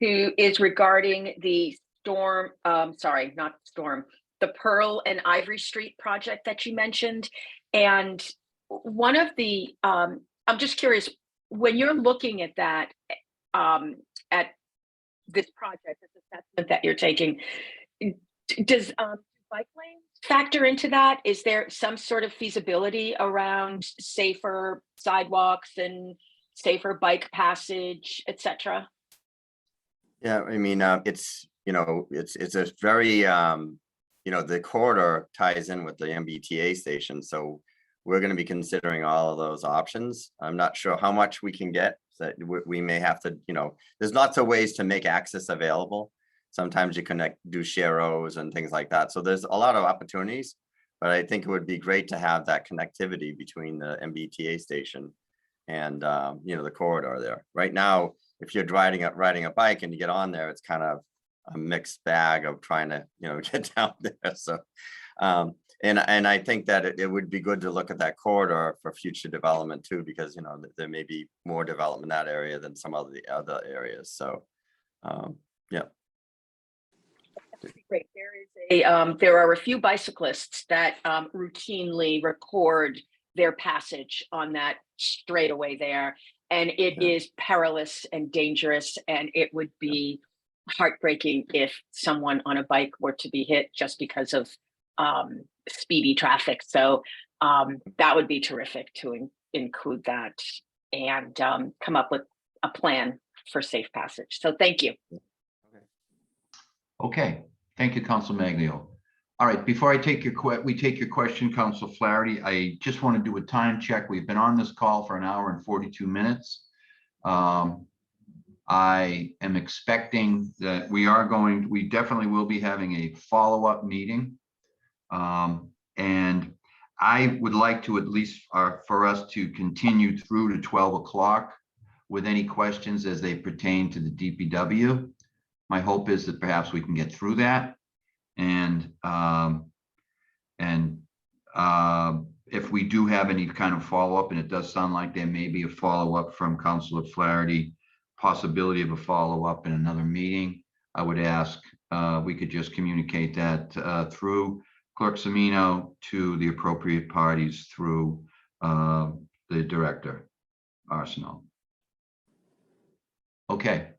Who is regarding the storm, sorry, not storm, the Pearl and Ivory Street project that you mentioned. And one of the, I'm just curious, when you're looking at that, at this project, this assessment that you're taking, does bike lanes factor into that? Is there some sort of feasibility around safer sidewalks and safer bike passage, et cetera? Yeah, I mean, it's, it's a very, the corridor ties in with the MBTA station, so we're gonna be considering all of those options. I'm not sure how much we can get, that we may have to, there's lots of ways to make access available. Sometimes you do share rows and things like that, so there's a lot of opportunities, but I think it would be great to have that connectivity between the MBTA station and, the corridor there. Right now, if you're riding a bike and you get on there, it's kind of a mixed bag of trying to, get down there. So, and I think that it would be good to look at that corridor for future development too, because, there may be more development in that area than some of the other areas. So, yeah. Great. There are a few bicyclists that routinely record their passage on that straightaway there. And it is perilous and dangerous, and it would be heartbreaking if someone on a bike were to be hit just because of speedy traffic. So that would be terrific to include that and come up with a plan for safe passage. So thank you. Okay, thank you, Council Maglio. All right, before we take your question, Council Flaherty, I just want to do a time check. We've been on this call for 1 hour and 42 minutes. I am expecting that we definitely will be having a follow-up meeting. And I would like to at least for us to continue through to 12 o'clock with any questions as they pertain to the DPW. My hope is that perhaps we can get through that. And if we do have any kind of follow-up, and it does sound like there may be a follow-up from Councilor Flaherty, possibility of a follow-up in another meeting, I would ask we could just communicate that through Clerk Semino to the appropriate parties through the Director, Arsenault. Okay.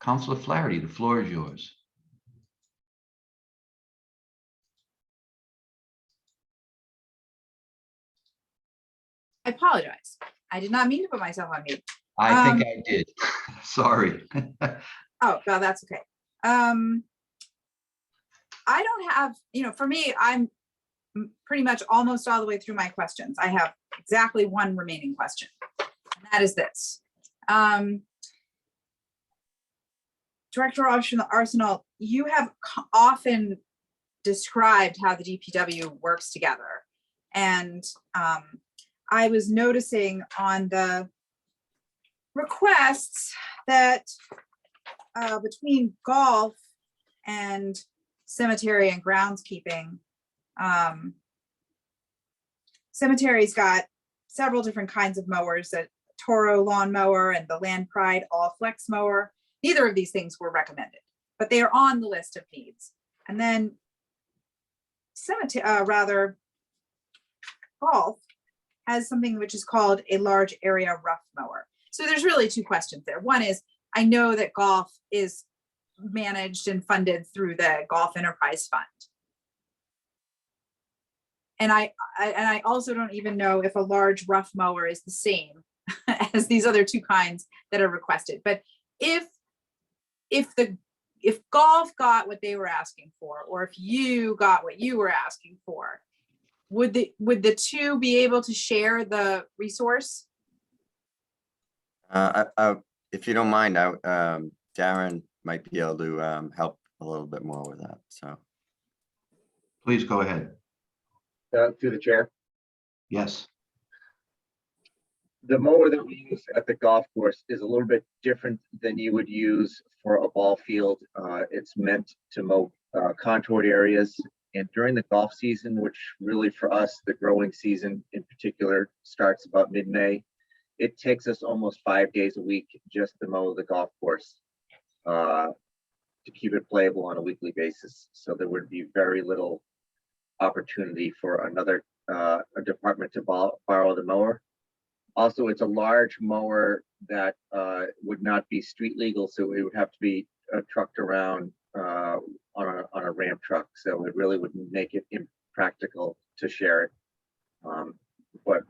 Councilor Flaherty, the floor is yours. I apologize. I did not mean to put myself on mute. I think I did. Sorry. Oh, no, that's okay. I don't have, for me, I'm pretty much almost all the way through my questions. I have exactly one remaining question, and that is this. Director Arsenault, you have often described how the DPW works together. And I was noticing on the requests that between golf and cemetery and groundskeeping, cemetery's got several different kinds of mowers, that Toro lawn mower and the Land Pride all flex mower. Neither of these things were recommended, but they are on the list of needs. And then golf has something which is called a large area rough mower. So there's really two questions there. One is, I know that golf is managed and funded through the Golf Enterprise Fund. And I also don't even know if a large rough mower is the same as these other two kinds that are requested. But if golf got what they were asking for, or if you got what you were asking for, would the two be able to share the resource? If you don't mind, Darren might be able to help a little bit more with that, so. Please go ahead. Through the chair. Yes. The mower that we use at the golf course is a little bit different than you would use for a ball field. It's meant to mow contoured areas. And during the golf season, which really for us, the growing season in particular, starts about mid-May, it takes us almost 5 days a week just to mow the golf course to keep it playable on a weekly basis. So there would be very little opportunity for another a department to borrow the mower. Also, it's a large mower that would not be street legal, so it would have to be trucked around on a ramp truck. So it really would make it impractical to share it. But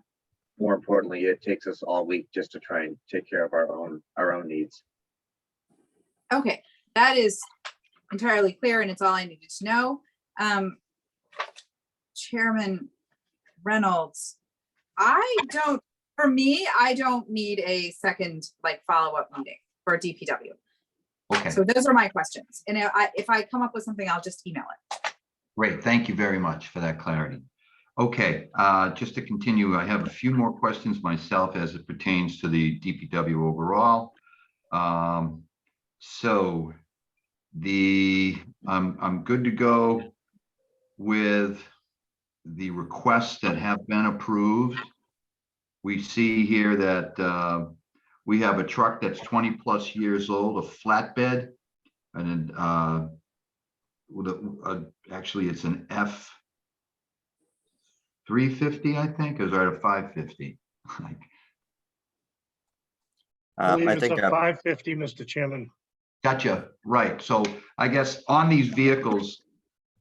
more importantly, it takes us all week just to try and take care of our own needs. Okay, that is entirely clear, and it's all I needed to know. Chairman Reynolds, for me, I don't need a second follow-up meeting for DPW. Okay, So those are my questions. And if I come up with something, I'll just email it. great. Thank you very much for that clarity. Okay, just to continue, I have a few more questions myself as it pertains to the DPW overall. So I'm good to go with the requests that have been approved. We see here that we have a truck that's 20+ years old, a flatbed, and actually it's an F350, I think, or is that a 550? I believe I it's think a 550, Mr. Chairman. Gotcha, right. So I guess on these vehicles,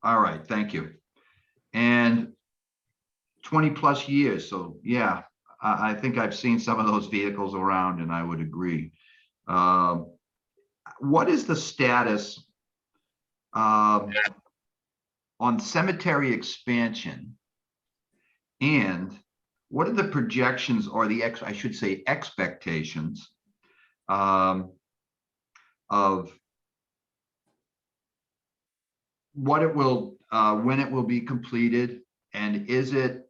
all right, thank you. And 20+ years, so yeah, I think I've seen some of those vehicles around and I would agree. What is the status on cemetery expansion? And what are the projections or I should say expectations of what it will, when it will be completed? And is it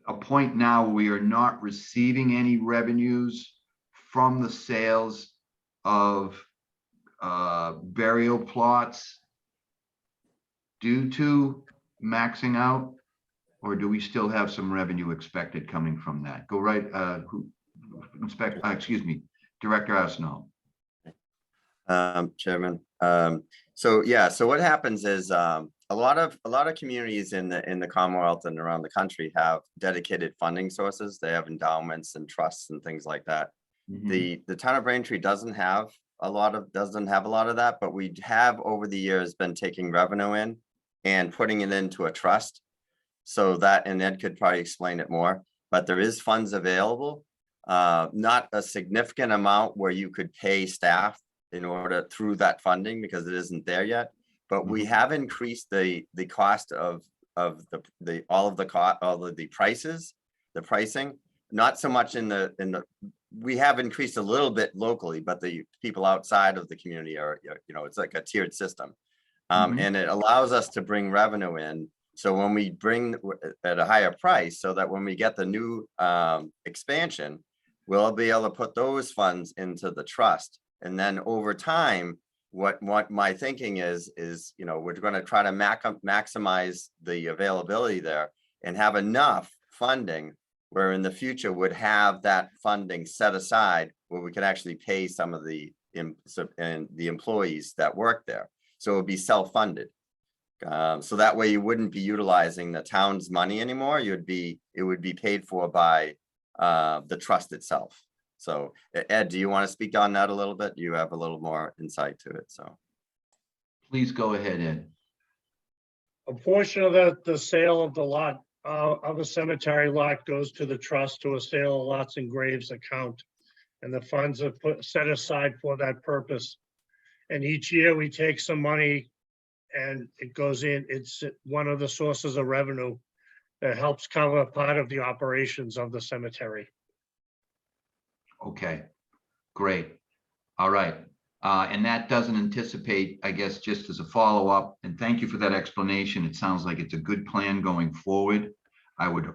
a point now where we are not receiving any revenues from the sales of burial plots due to maxing out? Or do we still have some revenue expected coming from that? Go right, Director Arsenault. Chairman. So yeah, so what happens is a lot of communities in the Commonwealth and around the country have dedicated funding sources. They have endowments and trusts and things like that. The town of Braintree doesn't have a lot of that, but we have over the years been taking revenue in and putting it into a trust. So that, and Ed could probably explain it more, but there is funds available, not a significant amount where you could pay staff in order through that funding because it isn't there yet. But we have increased the cost of all of the pricing, not so much we have increased a little bit locally, but the people outside of the community are, it's like a tiered system. And it allows us to bring revenue in. So when we bring at a higher price, so that when we get the new expansion, we'll be able to put those funds into the trust. And then over time, what my thinking is, we're going to try to maximize the availability there and have enough funding where in the future would have that funding set aside where we could actually pay some of the employees that work there. So it would be self-funded. So that way you wouldn't be utilizing the town's money anymore. It would be paid for by the trust itself. So Ed, do you want to speak on that a little bit? You have a little more insight to it, so. Please go ahead, Ed. A portion of the sale of the lot, of the cemetery lot goes to the trust to a sale of lots and graves account. And the funds are set aside for that purpose. And each year we take some money and it goes in, it's one of the sources of revenue It helps cover part of the operations of the cemetery. Okay, great. All right. And that doesn't anticipate, I guess, just as a follow-up, and thank you for that explanation. It sounds like it's a good plan going forward. I would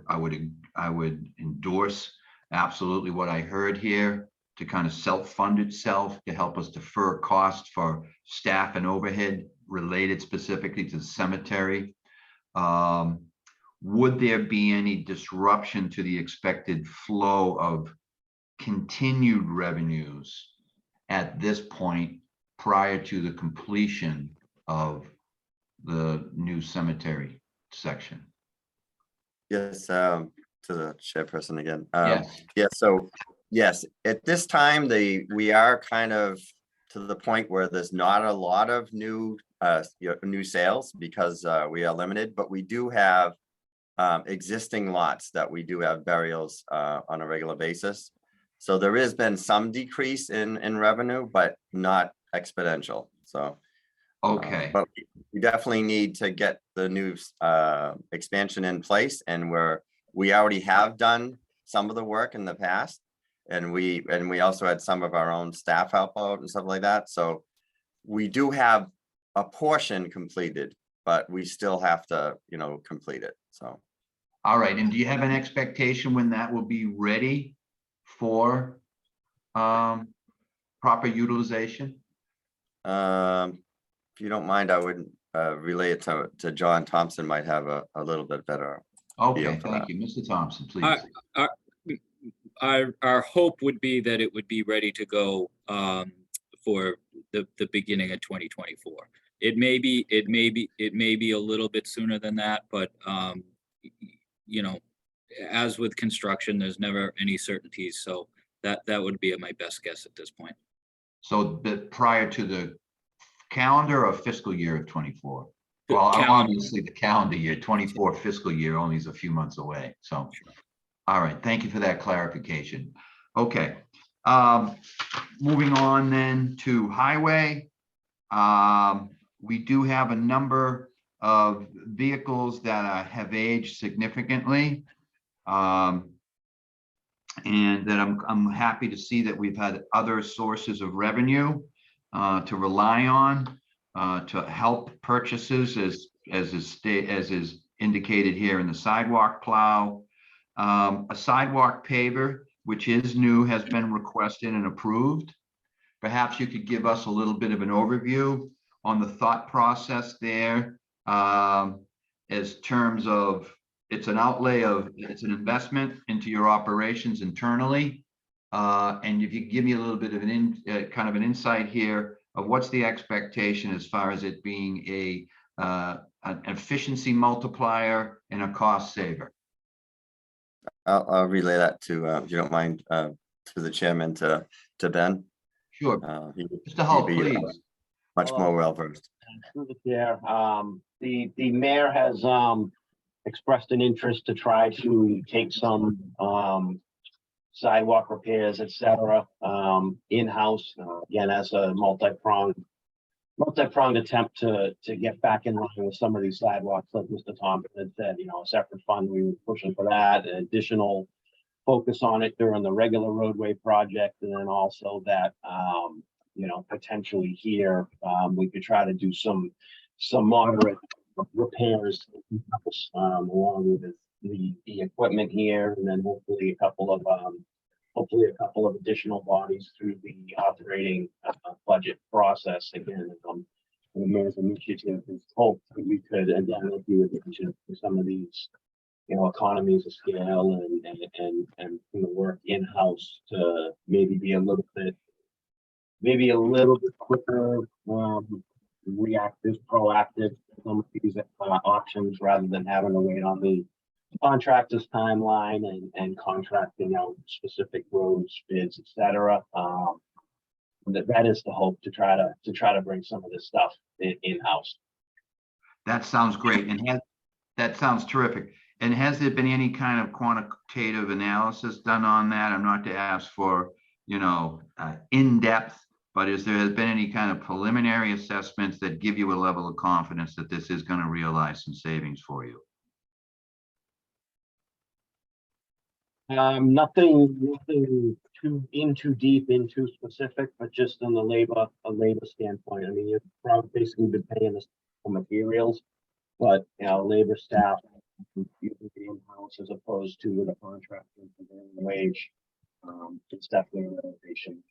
endorse absolutely what I heard here to kind of self-fund itself to help us defer costs for staff and overhead related specifically to the cemetery. Would there be any disruption to the expected flow of continued revenues at this point prior to the completion of the new cemetery section? Yes, to the chairperson again. Yes. Yeah, so, yes, at this time, we are kind of to the point where there's not a lot of new sales because we are limited, but we do have existing lots that we do have burials on a regular basis. So there has been some decrease in revenue, but not exponential. So, Okay. but we definitely need to get the new expansion in place, and we already have done some of the work in the past, and we also had some of our own staff help out and stuff like that. So we do have a portion completed, but we still have to, complete it. So. All right. And do you have an expectation when that will be ready for proper utilization? If you don't mind, I would relay it to John Thompson, might have a little bit better. Okay, thank you. Mr. Thompson, please. Our hope would be that it would be ready to go for the beginning of 2024. It may be a little bit sooner than that, but as with construction, there's never any certainties. So that would be my best guess at this point. So prior to the calendar or fiscal year of 24? The Well, calendar. obviously the calendar year, 24 fiscal year only is a few months away. So, all right, thank you for that clarification. Okay, moving on then to highway. We do have a number of vehicles that have aged significantly. And that I'm happy to see that we've had other sources of revenue to rely on to help purchases as is indicated here in the sidewalk plow. A sidewalk paver, which is new, has been requested and approved. Perhaps you could give us a little bit of an overview on the thought process there as terms of it's an investment into your operations internally. And if you could give me a little bit of kind of an insight here of what's the expectation as far as it being an efficiency multiplier and a cost saver. I'll relay that to, if you don't mind, to the chairman, to Ben. Sure. Mr. Hull, please. Much more well-versed. Through the chair, the mayor has expressed an interest to try to take some sidewalk repairs, et cetera, in-house, again, as a multi-pronged attempt to get back in line with some of these sidewalks, like Mr. Thompson had said, a separate fund, we were pushing for that, an additional focus on it during the regular roadway project, and then also that, potentially here, we could try to do some moderate repairs along with the equipment here, and then hopefully a couple of additional bodies through the operating budget process. Again, the mayor's initiative is hope that we could, again, like you would mention, some of these economies of scale and work in-house to maybe be a little bit quicker, reactive, proactive, some of these options rather than having to wait on the contractor's timeline and contracting out specific roads, bids, et cetera. That is the hope, to try to bring some of this stuff in-house. That sounds great. And that sounds terrific. And has there been any kind of quantitative analysis done on that? I'm not to ask for, in-depth, but has there been any kind of preliminary assessments that give you a level of confidence that this is going to realize some savings for you? Nothing too deep, into specific, but just on the a labor standpoint. I mean, you've probably basically been paying us for materials, but labor staff, you can be in-house as opposed to with a contractor for their wage. It's definitely an innovation.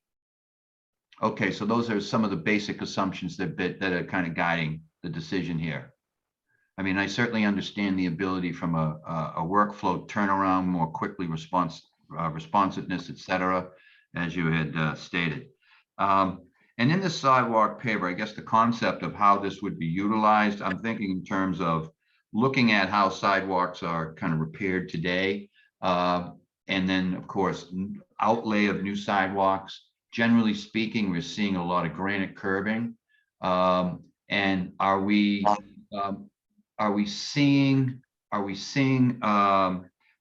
Okay, so those are some of the basic assumptions that are kind of guiding the decision here. I mean, I certainly understand the ability from a workflow turnaround, more quickly responsiveness, et cetera, as you had stated. And in the sidewalk paver, I guess the concept of how this would be utilized, I'm thinking in terms of looking at how sidewalks are kind of repaired today. And then, of course, outlay of new sidewalks. Generally speaking, we're seeing a lot of granite curbing. And are we seeing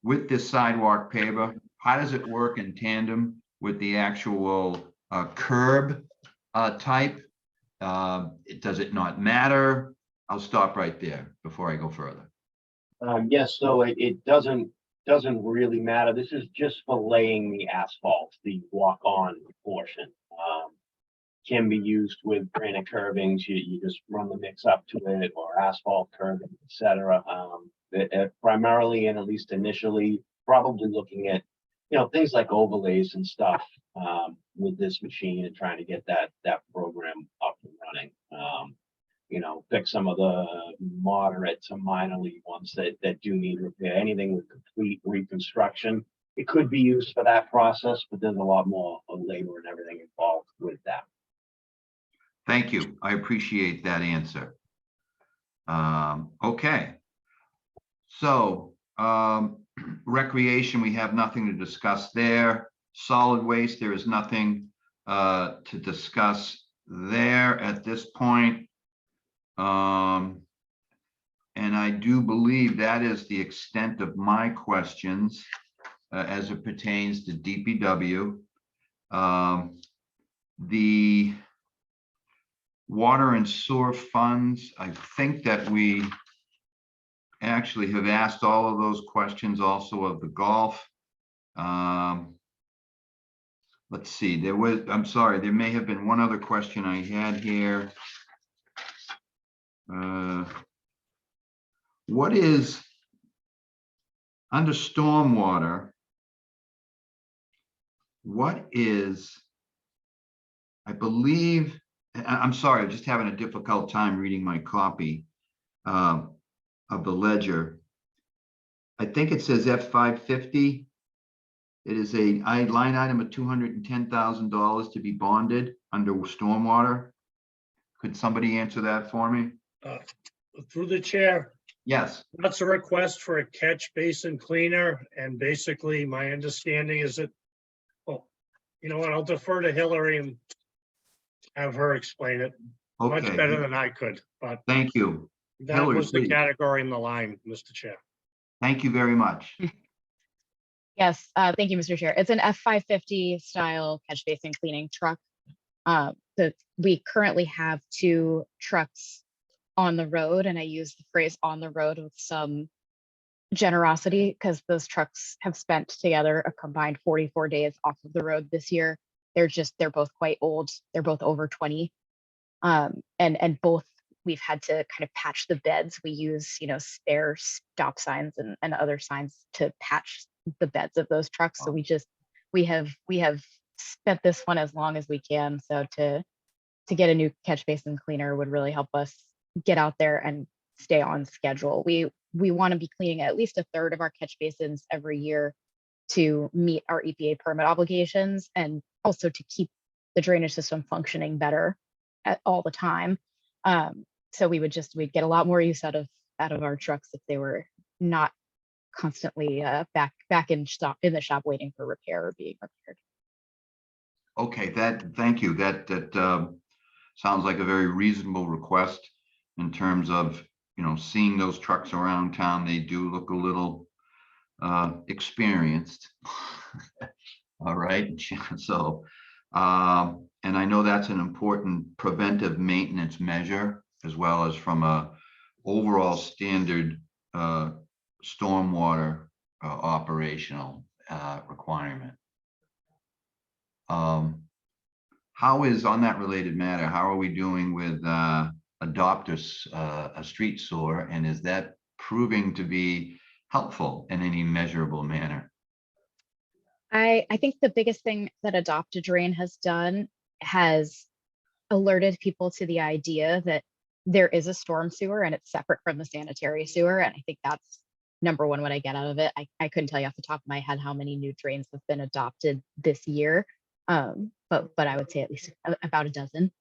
with this sidewalk paver, how does it work in tandem with the actual curb type? Does it not matter? I'll stop right there before I go further. Yes, so it doesn't really matter. This is just for laying the asphalt, the walk-on portion. Can be used with granite curbings. You just run the mix up to it, or asphalt curbing, etc. Primarily, and at least initially, probably looking at things like overlays and stuff with this machine, and trying to get that program up and running. Fix some of the moderate to minorly ones that do need repair. Anything with complete reconstruction, it could be used for that process, but there's a lot more of labor and everything involved with that. Thank you. I appreciate that answer. Okay. So recreation, we have nothing to discuss there. Solid waste, there is nothing to discuss there at this point. And I do believe that is the extent of my questions as it pertains to DPW. The water and sewer funds, I think that we actually have asked all of those questions also of the golf. Let's see, I'm sorry, there may have been one other question I had here. What is under stormwater? What is, I believe, I'm sorry, I'm just having a difficult time reading my copy of the ledger. I think it says F550. It is a line item of $210,000 to be bonded under stormwater. Could somebody answer that for me? Through the chair, Yes. that's a request for a catch basin cleaner, and basically my understanding is that, oh, you know what, I'll defer to Hillary and have her explain it much Okay. better than I could, but Thank you. that Hillary, was the please. category in the line, Mr. Chair. Thank you very much. Yes, thank you, Mr. Chair. It's an F550 style catch basin cleaning truck. We currently have 2 trucks on the road, and I use the phrase on the road with some generosity because those trucks have spent together a combined 44 days off of the road this year. They're both quite old. They're both over 20. And both we've had to kind of patch the beds. We use, spare stop signs and other signs to patch the beds of those trucks. So we have spent this one as long as we can. So to get a new catch basin cleaner would really help us get out there and stay on schedule. We want to be cleaning at least a third of our catch basins every year to meet our EPA permit obligations, and also to keep the drainage system functioning better all the time. So we'd get a lot more use out of our trucks if they were not constantly back in the shop waiting for repair or being repaired. Okay, thank you. That sounds like a very reasonable request in terms of, seeing those trucks around town. They do look a little experienced. All right. So, and I know that's an important preventive maintenance measure, as well as from a overall standard stormwater operational requirement. How is, on that related matter, how are we doing with Adopt a Street Sewer? And is that proving to be helpful in any measurable manner? I think the biggest thing that Adopt a Drain has done has alerted people to the idea that there is a storm sewer and it's separate from the sanitary sewer. And I think that's number one, what I get out of it. I couldn't tell you off the top of my head how many new drains have been adopted this year. But I would say at least about a dozen.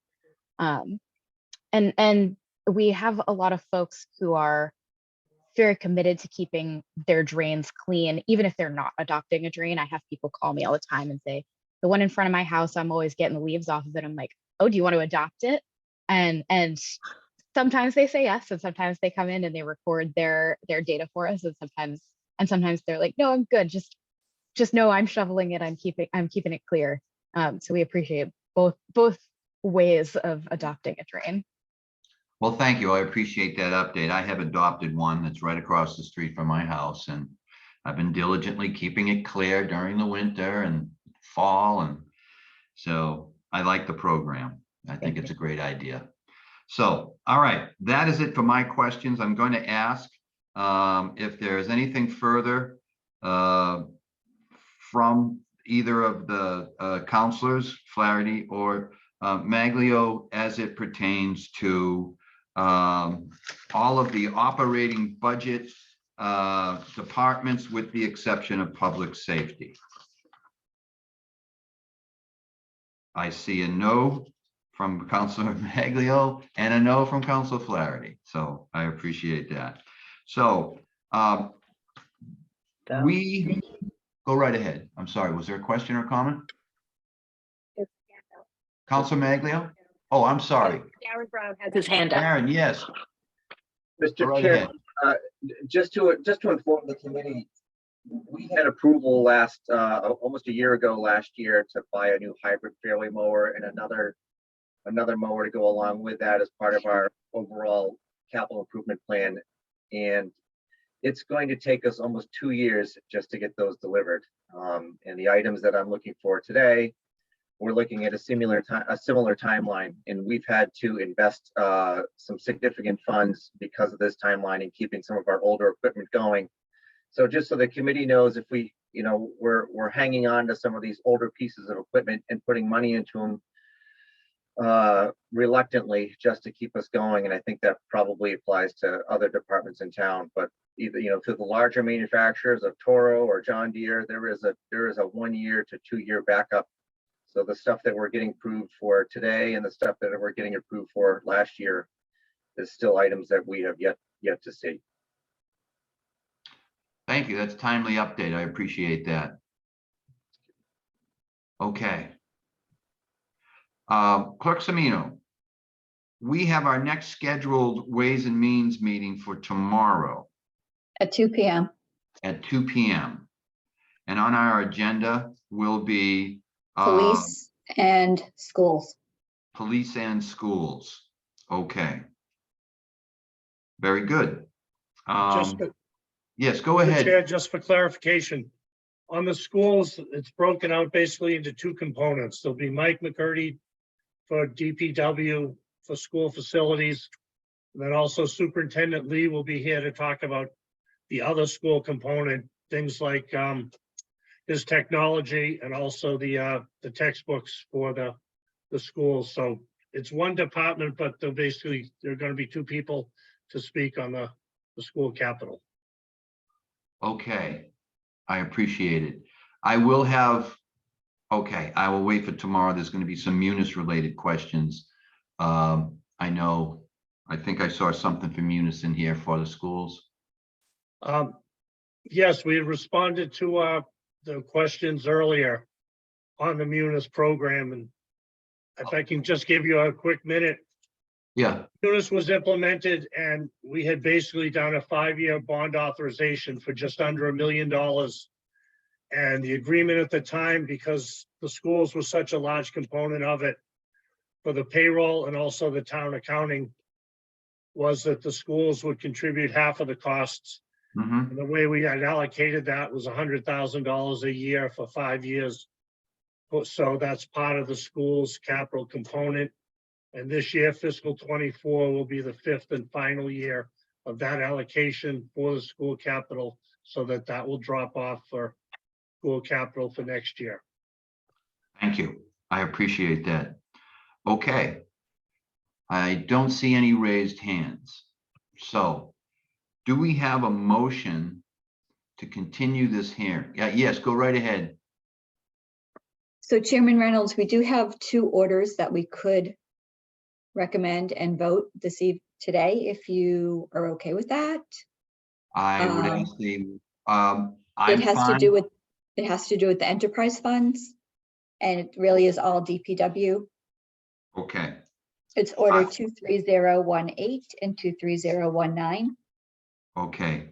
And we have a lot of folks who are very committed to keeping their drains clean, even if they're not adopting a drain. I have people call me all the time and say, the one in front of my house, I'm always getting the leaves off of it. I'm like, oh, do you want to adopt it? And sometimes they say yes, and sometimes they come in and they record their data for us, and sometimes they're like, no, I'm good. Just know I'm shoveling it. I'm keeping it clear. So we appreciate both ways of adopting a drain. Well, thank you. I appreciate that update. I have adopted one that's right across the street from my house, and I've been diligently keeping it clear during the winter and fall. And so I like the program. I think it's a great idea. So, all right, that is it for my questions. I'm going to ask if there's anything further from either of the counselors, Flaherty or Maglio, as it pertains to all of the operating budget departments, with the exception of public safety. I see a no from Councilor Maglio and a no from Councilor Flaherty. So I appreciate that. So we go right ahead. I'm sorry, was there a question or comment? Councilor Maglio? Oh, I'm sorry. Aaron Brown has his hand up. Aaron, yes. Mr. Right Chair, ahead. just to inform the committee, we had approval almost a year ago last year to buy a new hybrid fairway mower and another mower to go along with that as part of our overall capital improvement plan. And it's going to take us almost 2 years just to get those delivered. And the items that I'm looking for today, we're looking at a similar timeline, and we've had to invest some significant funds because of this timeline and keeping some of our older equipment going. So just so the committee knows, if we're hanging on to some of these older pieces of equipment and putting money into them reluctantly just to keep us going. And I think that probably applies to other departments in town, but either, to the larger manufacturers of Toro or John Deere, there is a 1 year to 2 year backup. So the stuff that we're getting approved for today and the stuff that we're getting approved for last year is still items that we have yet to see. Thank you. That's a timely update. I appreciate that. Okay. Clerk Semino, we have our next scheduled Ways and Means meeting for tomorrow At 2 p.m. at 2 p.m. And on our agenda will be Police and schools. police and schools. Okay. Very good. Just for- Yes, go Chair, ahead. just for clarification, on the schools, it's broken out basically into two components. There'll be Mike McCurdy for DPW for school facilities. And then also Superintendent Lee will be here to talk about the other school component, things like his technology and also the textbooks for the schools. So it's one department, but there are going to be two people to speak on the school capital. Okay, I appreciate it. I will wait for tomorrow. There's going to be some Munis related questions. I think I saw something from Munis in here for the schools. Yes, we responded to the questions earlier on the Munis program, and if I can just give you a quick minute. Yeah, Munis was implemented, and we had basically done a 5-year bond authorization for just under $1 million. And the agreement at the time, because the schools were such a large component of it, for the payroll and also the town accounting, was that the schools would contribute half of the costs Mhm. And the way we had allocated that was $100,000 a year for 5 years. So that's part of the school's capital component. And this year, fiscal '24 will be the 5th and final year of that allocation for the school capital, so that will drop off for school capital for next year. Thank you. I appreciate that. Okay. I don't see any raised hands. So do we have a motion to continue this here? Yeah, yes, go right ahead. So Chairman Reynolds, we do have 2 orders that we could recommend and vote today, if you are okay with that. I would Um, ask the, It I'm has to fine. do with, the enterprise funds, and it really is all DPW. Okay, It's order 23018 and 23019. okay.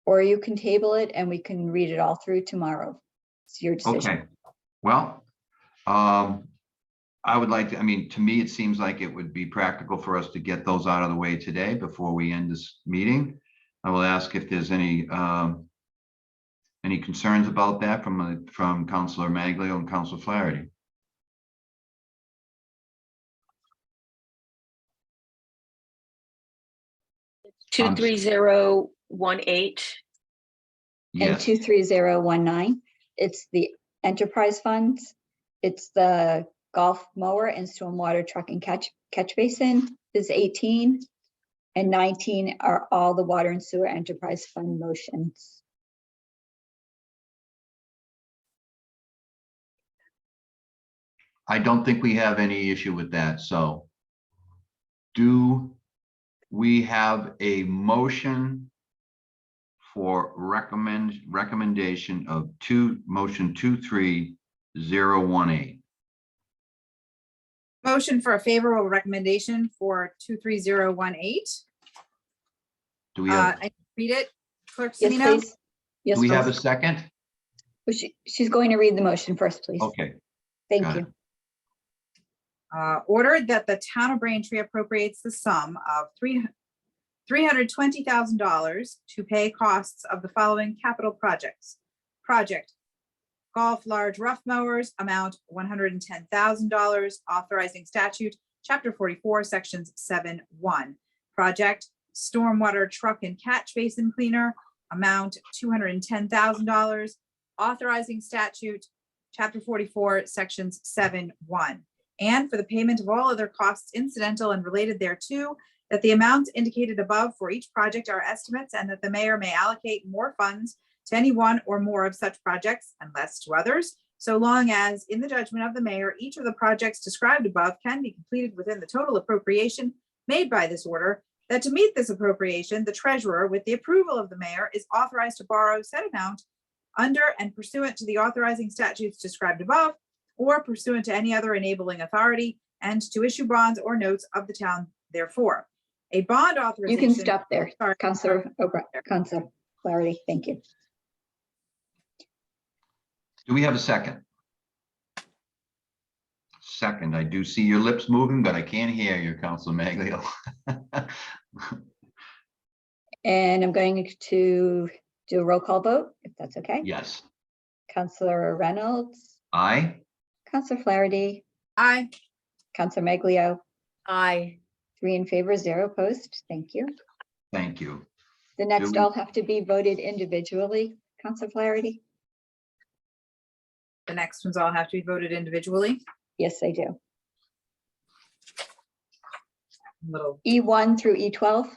Or you can table it and we can read it all through tomorrow. It's your decision. Okay, well, I would like to, I mean, to me, it seems like it would be practical for us to get those out of the way today before we end this meeting. I will ask if there's any concerns about that from Councilor Maglio and Councilor Flaherty. Two three zero 18. And Yes, 23019, it's the enterprise funds. It's the golf mower and stormwater truck and catch basin is 18. And 19 are all the water and sewer enterprise fund motions. I don't think we have any issue with that, so. Do we have a motion for recommendation of motion 23018? Motion for a favorable recommendation for 23018. Do we have, I read it, Clerk Yes, Semino? please. Yes, do we have a please. second? Well, she's going to read the motion first, please. Okay, Thank got you. it. Ordered that the town of Braintree appropriates the sum of $320,000 to pay costs of the following capital projects. Project golf large rough mowers, amount $110,000, authorizing statute, chapter 44, sections 7(1). Project stormwater truck and catch basin cleaner, amount $210,000, authorizing statute, chapter 44, sections 7(1). And for the payment of all other costs incidental and related thereto, that the amounts indicated above for each project are estimates, and that the mayor may allocate more funds to any one or more of such projects and less to others, so long as, in the judgment of the mayor, each of the projects described above can be completed within the total appropriation made by this order, that to meet this appropriation, the treasurer, with the approval of the mayor, is authorized to borrow said amount under and pursuant to the authorizing statutes described above, or pursuant to any other enabling authority, and to issue bonds or notes of the town therefore. A bond You authorization. can stop there, Sorry. Councilor Flaherty. Thank you. Do we have a second? Second, I do see your lips moving, but I can't hear you, Councilor Maglio. And I'm going to do a roll call vote, if that's okay. Yes, Councilor Reynolds, aye. Councilor Flaherty, Aye. Councilor Maglio, Aye. 3 in favor, 0 opposed. Thank you. Thank you. The next we- all have to be voted individually, Councilor Flaherty. The next ones all have to be voted individually. Yes, I do. Little, E1 through E12.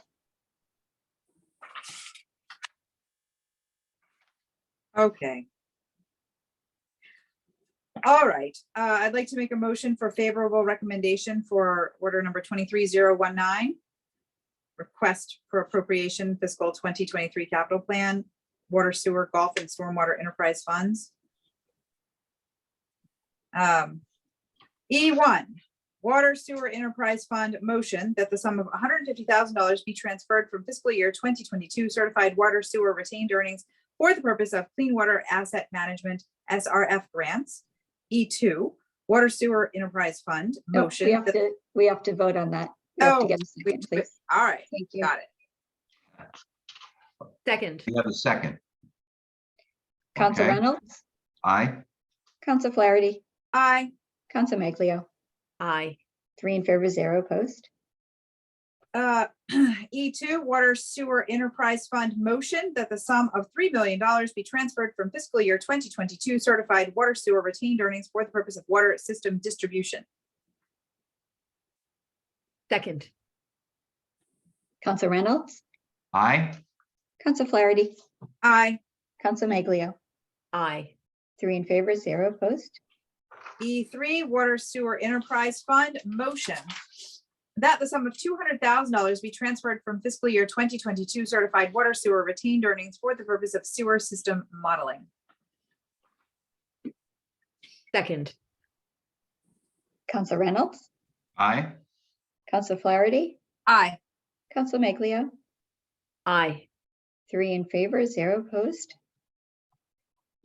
okay. All right, I'd like to make a motion for favorable recommendation for order number 23019. Request for appropriation fiscal 2023 capital plan, water sewer, golf and stormwater enterprise funds. E1, water sewer enterprise fund motion that the sum of $150,000 be transferred from fiscal year 2022 certified water sewer retained earnings for the purpose of clean water asset management SRF grants. E2, Water Sewer Enterprise Fund, No, motion. we have to vote on that. We have to Oh, get a second, please. All right, Thank you. got it. Second. You have a second. Council Okay. Reynolds, Aye. Council Flaherty, Aye. Council Maglio, Aye. 3 in favor, 0 opposed. E2, Water Sewer Enterprise Fund, motion that the sum of $3 million be transferred from fiscal year 2022 certified water sewer retained earnings for the purpose of water system distribution. Second. Council Reynolds, Aye. Council Flaherty, Aye. Council Maglio, Aye. 3 in favor, 0 opposed. E3, Water Sewer Enterprise Fund, motion that the sum of $200,000 be transferred from fiscal year 2022 certified water sewer retained earnings for the purpose of sewer system modeling. Second. Council Reynolds, Aye. Council Flaherty, Aye. Council Maglio, Aye. 3 in favor, 0 opposed.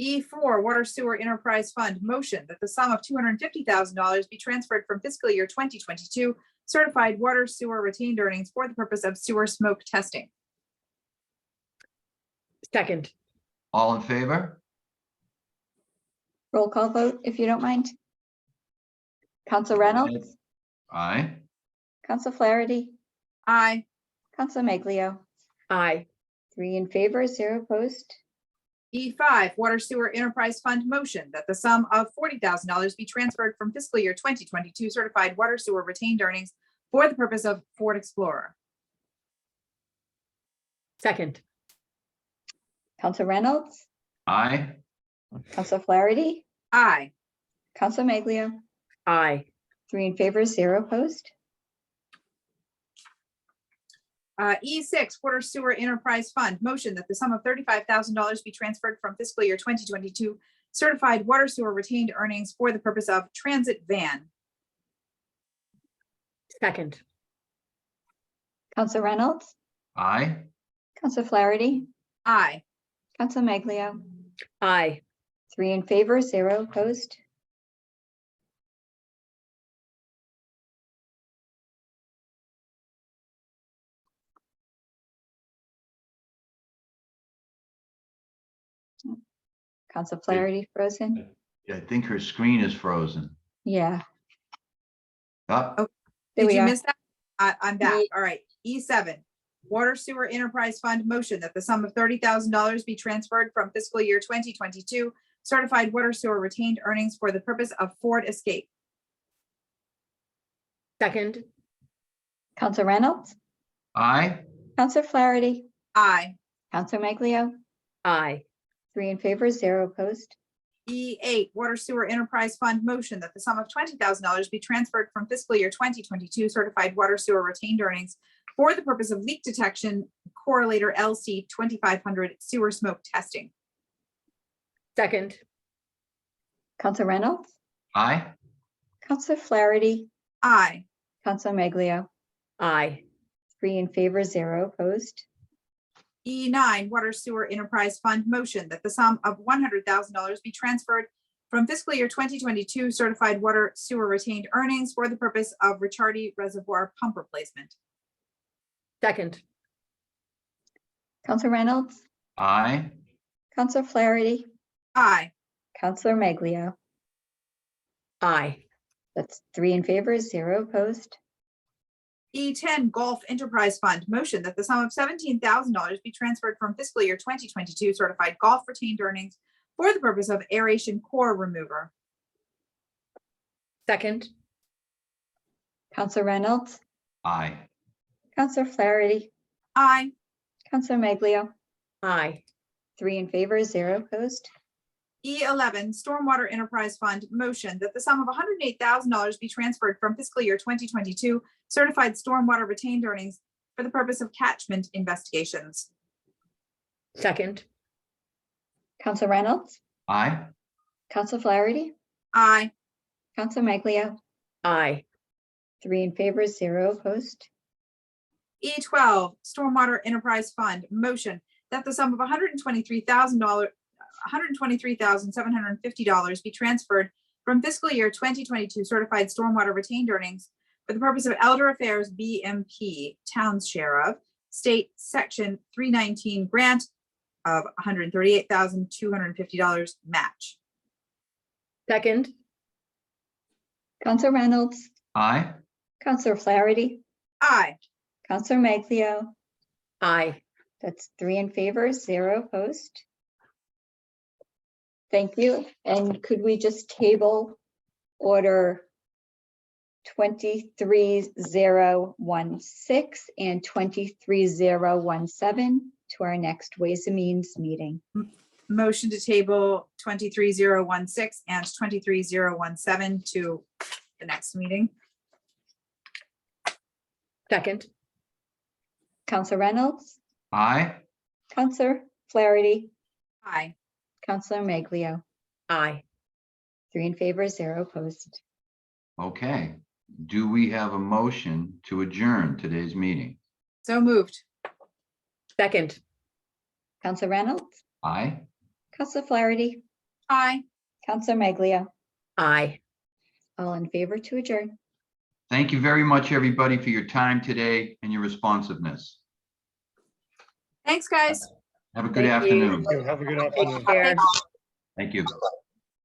E4, Water Sewer Enterprise Fund, motion that the sum of $250,000 be transferred from fiscal year 2022 certified water sewer retained earnings for the purpose of sewer smoke testing. Second. All in favor? Roll call vote, if you don't mind. Council Reynolds, Aye. Council Flaherty, Aye. Council Maglio, Aye. 3 in favor, 0 opposed. E5, Water Sewer Enterprise Fund, motion that the sum of $40,000 be transferred from fiscal year 2022 certified water sewer retained earnings for the purpose of Ford Explorer. Second. Council Reynolds, Aye. Council Flaherty, Aye. Council Maglio, Aye. 3 in favor, 0 opposed. E6, Water Sewer Enterprise Fund, motion that the sum of $35,000 be transferred from fiscal year 2022 certified water sewer retained earnings for the purpose of transit van. Second. Council Reynolds, Aye. Council Flaherty, Aye. Council Maglio, Aye. 3 in favor, 0 opposed. Council Flaherty frozen? I think her screen is frozen. Yeah, Up. there Did we you are. miss that? I'm back. All right. E7, Water Sewer Enterprise Fund, motion that the sum of $30,000 be transferred from fiscal year 2022 certified water sewer retained earnings for the purpose of Ford Escape. Second. Council Reynolds, Aye. Council Flaherty, Aye. Council Maglio, Aye. 3 in favor, 0 opposed. E8, Water Sewer Enterprise Fund, motion that the sum of $20,000 be transferred from fiscal year 2022 certified water sewer retained earnings for the purpose of leak detection correlator LC 2500 sewer smoke testing. Second. Council Reynolds, Aye. Council Flaherty, Aye. Council Maglio, Aye. 3 in favor, 0 opposed. E9, Water Sewer Enterprise Fund, motion that the sum of $100,000 be transferred from fiscal year 2022 certified water sewer retained earnings for the purpose of Ricciardi Reservoir pump replacement. Second. Council Reynolds, Aye. Council Flaherty, Aye. Councilor Maglio. Aye. That's 3 in favor, 0 opposed. E10, Golf Enterprise Fund, motion that the sum of $17,000 be transferred from fiscal year 2022 certified golf retained earnings for the purpose of aeration core remover. Second. Council Reynolds, Aye. Councilor Flaherty, Aye. Councilor Maglio, Aye. 3 in favor, 0 opposed. E11, Stormwater Enterprise Fund, motion that the sum of $108,000 be transferred from fiscal year 2022 certified stormwater retained earnings for the purpose of catchment investigations. Second. Council Reynolds, Aye. Council Flaherty, Aye. Council Maglio, Aye. 3 in favor, 0 opposed. E12, Stormwater Enterprise Fund, motion that the sum of $123,750 be transferred from fiscal year 2022 certified stormwater retained earnings for the purpose of Elder Affairs BMP Town's share of state section 319 grant of $138,250 match. Second, Counselor Reynolds, Aye. Counselor Flaherty, Aye. Counselor Maglio. aye. That's 3 in favor, 0 opposed. Thank you. And could we just table order 23016 and 23017 to our next Ways and Means meeting? Motion to table 23016 and 23017 to the next meeting. Second, Counselor Reynolds, Aye. Counselor Flaherty, Aye. Counselor Maglio. aye. 3 in favor, 0 opposed. Okay. Do we have a motion to adjourn today's meeting? So moved. Second, Counselor Reynolds, Aye. Counselor Flaherty, Aye. Counselor Maglio. aye. All in favor to adjourn. Thank you very much, everybody, for your time today and your responsiveness. Thanks, guys. Have a good Thank you. afternoon. Have a good Take afternoon. care. Thank you.